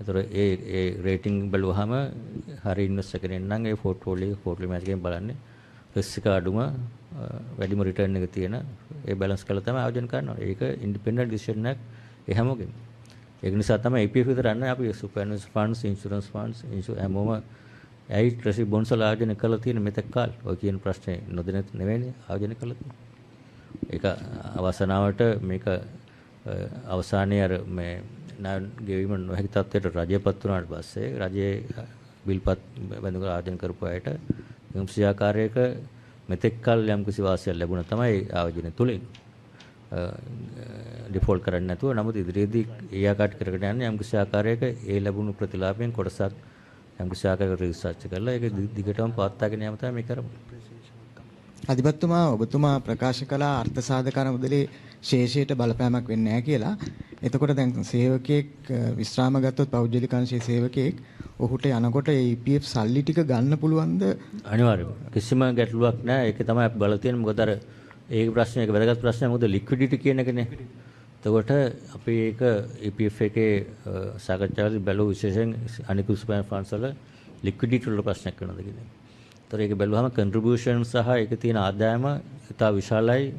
ඒතර ඒ රේටින් බලුවාම හරි ඉන්වෙස්ට් එකෙන් නම් ඒ පෝර්ට්ෆෝලියෝ මැච් එකෙන් බලන්නේ රිස්ක් එක අඩුම වැඩිම රිටර්න් එක තියෙන ඒ බැලන්ස් කරලා තමයි ආයෝජන කරනවා. ඒක ඉන්ඩිපෙන්ඩන්ට් ඩිසිෂන් එකක් ඒ හැමෝගෙම. ඒක නිසා තමයි EPF විතර නැහැ අපි සුපර්ෆන්ඩ්ස් ෆන්ඩ්ස් ඉන්ෂුරන්ස් ෆන්ඩ්ස් හැමෝම ඇයි ට්‍රෙෂරි බොන්ඩ්ස් වල ආයෝජන කරලා තියෙන මෙතෙක් කාල ඔය කියන ප්‍රශ්නේ නොදැන නෙවෙයිනේ ආයෝජන කරලා තියෙන්නේ. ඒක අවසනාවට මේක අවසානයේ අර මේ ගෙවීම නොහැකි තත්ත්වයට රජයපත් වුණාට පස්සේ රජයේ බිල්පත් බඳුන ආයෝජන කරපු අයට යම්කිසි ආකාරයක මෙතෙක් කල් යම්කිසි වාසියක් ලැබුණා තමයි ආයෝජනය තුලින් ඩිෆෝල්ට් කරන්නේ නැතුව නමුත් ඉදිරියේදී ඒ ආකාරයට කරගෙන යන්නේ යම්කිසි ආකාරයක ඒ ලැබුණු ප්‍රතිලාභයෙන් කොටසක් යම්කිසි ආකාරයක රිසර්ච් කරලා ඒක දිගටම පවත්වාගෙන යාම තමයි මේ කරමු. අධිපතිතුමා ඔබතුමා ප්‍රකාශ කළ අර්ථ සාධකන මුදලේ ශේෂයට බලපෑමක් වෙන්නේ නැහැ කියලා. එතකොට දැන් සේවකයෙක් විශ්‍රාම ගත්තොත් පෞද්ගලික අංශයේ සේවකයෙක් ඔහුට යනකොට ඒ EPF සල්ලි ටික ගන්න පුළුවන්ද? අනිවාර්යයෙන්ම. කිසිම ගැටලුවක් නැහැ. ඒක තමයි අපි බලලා තියෙන්නේ. මොකද අර ඒ ප්‍රශ්නේ එක වැදගත් ප්‍රශ්නයක්. මොකද ලික්විඩිටි කියන එකනේ. එතකොට අපි ඒක EPF එකේ සාකච්ඡාවේදී බැලුව විශේෂයෙන් අනිකුත් ස්පෑන් ෆන්ඩ්ස් වල ලික්විඩිටි වල ප්‍රශ්නයක් වෙනවද කියන්නේ. ඒතර ඒක බැලුවහම කන්ට්‍රිබියුෂන් සහ ඒක තියෙන ආදායම ඉතා විශාලයි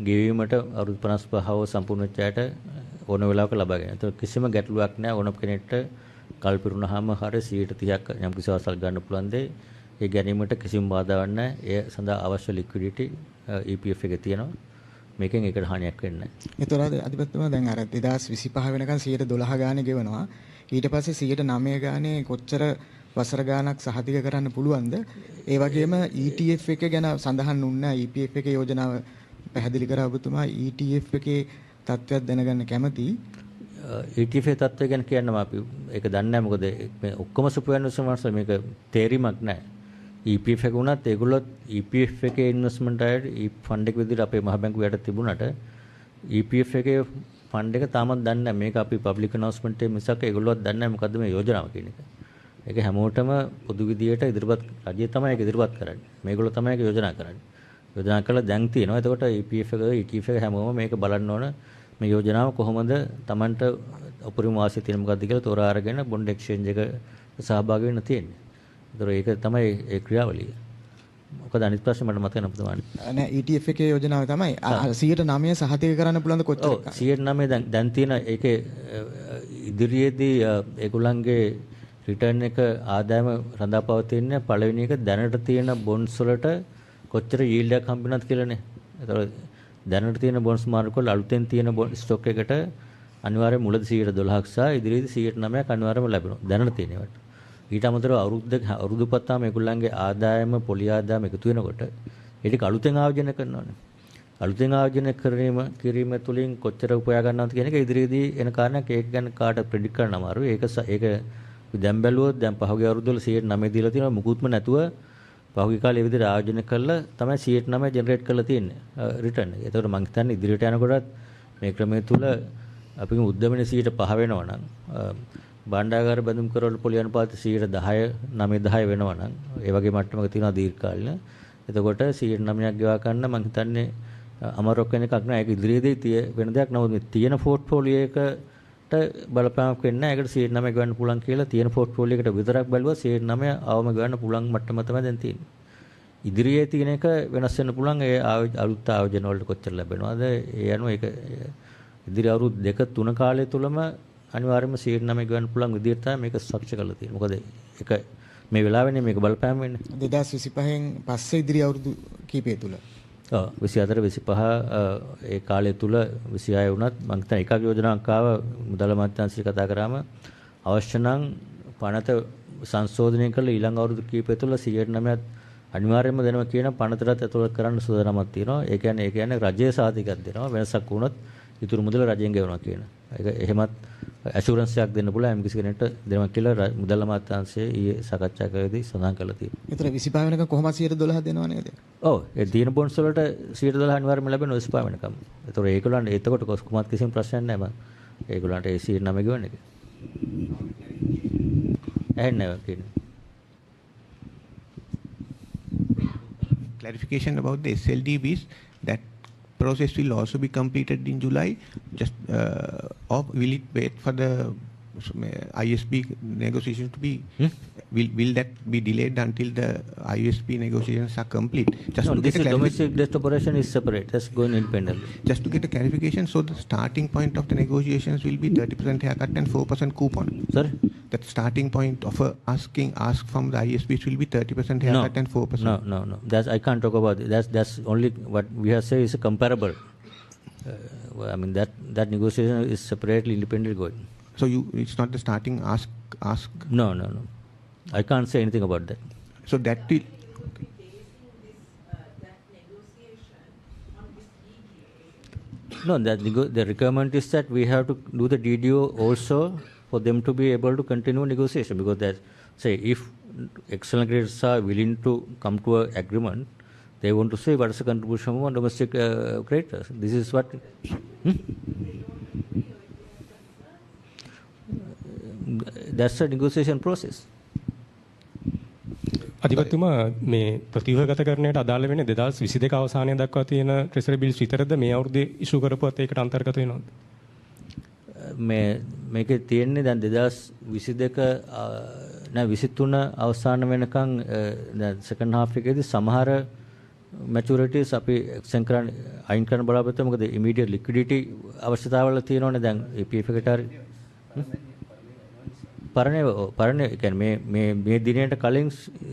ගෙවීමට අවුරුදු 55 සම්පූර්ණ වෙච්ච අයට ඕන වෙලාවක ලබා ගන්න. ඒතර කිසිම ගැටලුවක් නැහැ ඕන කෙනෙක්ට කල් පිරුණාම හරිය 130ක් යම් කිසි අවසල් ගන්න පුළුවන් දෙයි. ඒ ගැනීමට කිසිම බාධාවක් නැහැ. ඒ සඳහා අවශ්‍ය ලික්විඩිටි EPF එකේ තියෙනවා. මේකෙන් ඒකට හානියක් වෙන්නේ නැහැ. ඒතර අධිපතිතුමා දැන් අර 2025 වෙනකන් 112 ගානේ ගෙවනවා. ඊට පස්සේ 109 ගානේ කොච්චර වසර ගානක් සහතික කරන්න පුළුවන්ද? ඒ වගේම ETF එක ගැන සඳහන් වුණා EPF එකේ යෝජනාව පැහැදිලි කරා ඔබතුමා ETF එකේ තත්ත්වයක් දැනගන්න කැමතියි. ETF තත්ත්වය ගැන කියන්නම අපි ඒක දන්නේ නැහැ මොකද මේ ඔක්කොම සුපර්වයිසර් ඉන්වෙස්ට්මන්ට්ස් මේක තේරිමක් නැහැ. EPF එක වුණත් ඒගොල්ලොත් EPF එකේ ඉන්වෙස්ට්මන්ට් අයට ෆන්ඩ් එක විදිහට අපේ මහ බැංකුව යට තිබුණාට EPF එකේ ෆන්ඩ් එක තාමත් දන්නේ නැහැ. මේක අපි පබ්ලික් අනවුන්ස්මන්ට් එකේ මිසක් ඒගොල්ලොත් දන්නේ නැහැ මොකද්ද මේ යෝජනාව කියන එක. ඒක හැමෝටම පොදු විදියට ඉදිරිපත් රජය තමයි ඒක ඉදිරිපත් කරන්නේ. මේගොල්ලෝ තමයි ඒක යෝජනා කරන්නේ. යෝජනා කළා දැන් තියෙනවා. එතකොට EPF එක ETF එක හැමෝම මේක බලන්න ඕන. මේ යෝජනාව කොහොමද Tamanට උපරිම වාසිය තියෙන මොකද්ද කියලා තෝරා අරගෙන බොන්ඩ් එක්ස්චේන්ජ් එක සහභාගී වෙන්න තියෙන්නේ. ඒතර ඒක තමයි ඒ ක්‍රියාවලිය. මොකද අනිත් ප්‍රශ්නේ මට මතක නැහැ පුතමානි. නෑ ETF එකේ යෝජනාව තමයි 109 සහතික කරන්න පුළුවන්ද කොච්චර? ඔව් 109 දැන් තියෙන ඒකේ ඉදිරියේදී ඒගොල්ලන්ගේ රිටර්න් එක ආදායම රඳාපවතින පළවෙනි එක දැනට තියෙන බොන්ඩ්ස් වලට කොච්චර යීල්ඩ් එකක් හම්බෙනවද කියලානේ. ඒතර දැනට තියෙන බොන්ඩ්ස් මාර්කෙට් වල අලුතෙන් තියෙන ස්ටොක් එකට අනිවාර්යයෙන් මුලදී 112ක් සහ ඉදිරියේදී 109ක් අනිවාර්යයෙන්ම ලැබෙනවා. දැනට තියෙන ඒවාට. ඊට අමතරව අවුරුදු පත්තාම ඒගොල්ලන්ගේ ආදායම පොලි ආදායම එකතු වෙනකොට ඒක අලුතෙන් ආයෝජනය කරනවානේ. අලුතෙන් ආයෝජනය කිරීම තුළින් කොච්චර උපයා ගන්නවද කියන එක ඉදිරියේදී එන කාරණයක්. ඒක ගැන කාට ප්‍රෙඩික්ට් කරන්න අමාරුයි. ඒක දැන් බැලුවොත් දැන් පහුගිය අවුරුද්දවල 109 දීලා තියෙනවා මුකුත්ම නැතුව පහුගිය කාලේ විදිහට ආයෝජනය කළා තමයි 109 ජෙනරේට් කරලා තියෙන්නේ රිටර්න් එක. ඒතකොට මම හිතන්නේ ඉදිරියට යනකොටත් මේ ක්‍රමය තුල අපි උද්දමනේ 105 වෙනවා නම් භාණ්ඩාගාර බැඳුම් කරවල පොලි අනුපාතය 10 9-10 වෙනවා නම් ඒ වගේ මට්ටමක තියෙනවා දීර්ඝකාලීන. එතකොට 109ක් ගෙවා ගන්න මම හිතන්නේ අමාරුවක් වෙන එකක් නෑ. ඒක ඉදිරියේදී වෙන දෙයක්. නමුත් මේ තියෙන පෝර්ට්ෆෝලියෝ එකට බලපෑමක් වෙන්නේ නැහැ. ඒකට 109 ගන්න පුළුවන් කියලා තියෙන පෝර්ට්ෆෝලියෝ එකට විතරක් බලුවා 109 අවම ගන්න පුළුවන් මට්ටම තමයි දැන් තියෙන්නේ. ඉදිරියේ තියෙන එක වෙනස් වෙන්න පුළුවන්. ඒ අලුත් ආයෝජන වලට කොච්චර ලැබෙනවද? ඒ අනුව ඒක ඉදිරි අවුරුදු 2-3 කාලය තුලම අනිවාර්යයෙන්ම 109 ගන්න පුළුවන් විදිහට තමයි මේක ස්ට්‍රක්චර් කරලා තියෙන්නේ. මොකද ඒක මේ වෙලාවෙනේ මේක බලපෑම් වෙන්නේ. 2025න් පස්සේ ඉදිරි අවුරුදු කීපය තුල 24 25 ඒ කාලය තුල 26 වුණත් මම හිතන එකක් යෝජනාවක් ආව මුදල් අමාත්‍යාංශය කතා කරාම අවශ්‍ය නම් පනත සංශෝධනය කළ ඊළඟ අවුරුදු කීපය තුල 109ක් අනිවාර්යයෙන්ම දෙනවා කියන පනතට ඇතුළත් කරන්න සූදානම්ක් තියෙනවා. ඒ කියන්නේ රජයේ සාධිකයක් දෙනවා. වෙනසක් වුණොත් ඉතුරු මුදල රජයෙන් ගෙවනවා කියන. ඒක එහෙමත් ඇෂුරන්ස් එකක් දෙන්න පුළුවන් එම් කිසි කෙනෙක්ට දෙනවා කියලා මුදල් අමාත්‍යාංශයේ ඊයේ සාකච්ඡාවකදී සඳහන් කරලා තියෙනවා. ඒතර 25 වෙනකන් කොහොමද 112 දෙනව නේද? ඔව් ඒ දින බොන්ඩ්ස් වලට 112 අනිවාර්යයෙන්ම ලැබෙනවා 25 වෙනකම්. ඒතර ඒගොල්ලන්ට එතකොට කොහොමත් කිසිම ප්‍රශ්නයක් නැහැ මම. ඒගොල්ලන්ට ඒ 109 ගෙවන්න එක. ඇහෙන්නේ නැහැ කියන්නේ. Clarification about the SLDBs, that process will also be completed in July, just or will it wait for the ISP negotiations to be will that be delayed until the ISP negotiations are complete? Just no, to this get is domestic debt operation is separate. That's going independently. Just to get a clarification, so the starting point of the negotiations will be 30% haircut and 4% coupon. Sorry? That starting point of ask from the ISPs will be 30% haircut and 4%. No. That's I can't talk about it. That's only what we have said is comparable. I mean that negotiation is separately independently going. So it's not the starting ask. No. I can't say anything about that. So that will. No, the requirement is that we have to do the DDO also for them to be able to continue negotiation, because that say if excellent graders are willing to come to an agreement, They want to say what is the contribution from domestic creditors. This is what. That's a negotiation process. අධිපතිතුමා මේ ප්‍රතිව්‍යුහගතකරණයට අදාළ වෙන්නේ 2022 අවසානයේ දක්වා තියෙන ට්‍රෙසරි බිල්ස් විතරද මේ අවුරුද්දේ ඉෂු කරපුවත් ඒකට අන්තර්ගත වෙනවද? මේකේ තියෙන්නේ දැන් 2022 නෑ 23 අවසාන වෙනකන් දැන් සෙකන්ඩ් හාෆ් එකේදී සමහර මැචුරිටිස් අපි එක්ස්ටෙන්ඩ් කරන්න අයින් කරන්න බලාපොරොත්තු මොකද ඉමීඩියට් ලික්විඩිටි අවශ්‍යතාවල තියෙනවනේ දැන් EPF එකට හරි පරණ කියන්නේ මේ දිනයට කලින්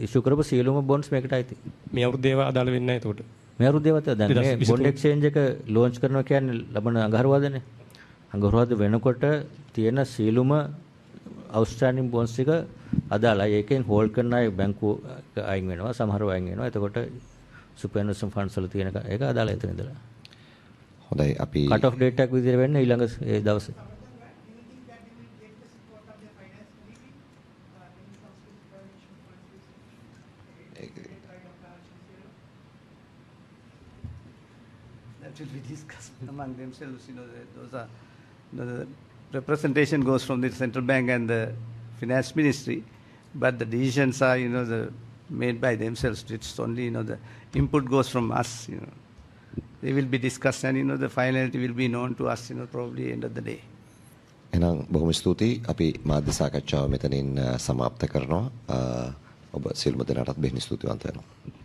ඉෂු කරපු සියලුම බොන්ඩ්ස් මේකට අයිති. මේ අවුරුද්දේ ඒවා අදාළ වෙන්නේ නැහැ එතකොට. මේ අවුරුද්දේ ඒවා දැන් මේ බොන්ඩ් එක්ස්චේන්ජ් එක ලොන්ච් කරනවා කියන්නේ ලබන අඟහරුවාදනේ. අඟහරුවාද වෙනකොට තියෙන සියලුම අවුස්ට්‍රේලියානු බොන්ඩ්ස් එක අදාළයි. ඒකෙන් හෝල්ඩ් කරන අය බැංකුව අයින් වෙනවා, සමහරව අයින් වෙනවා. එතකොට සුපර්නේෂන් ෆන්ඩ්ස් වල තියෙන එක අදාළයි එතන ඉඳලා. හොඳයි අපි කට් ඔෆ් ඩේට් එකක් විදිහට වෙන්නේ ඊළඟ ඒ දවසේ. That will be discussed among themselves. Those are the representation goes from the central bank and the finance ministry, but the decisions are made by themselves. It's only the input goes from us. They will be discussed and the finality will be known to us. Probably end of the day. එහෙනම් බොහොම ස්තුතියි අපි මාධ්‍ය සාකච්ඡාව මෙතනින් සමාප්ත කරනවා ඔබ සියලුම දෙනාටත් බෙහෙවින් ස්තුතිවන්ත වෙනවා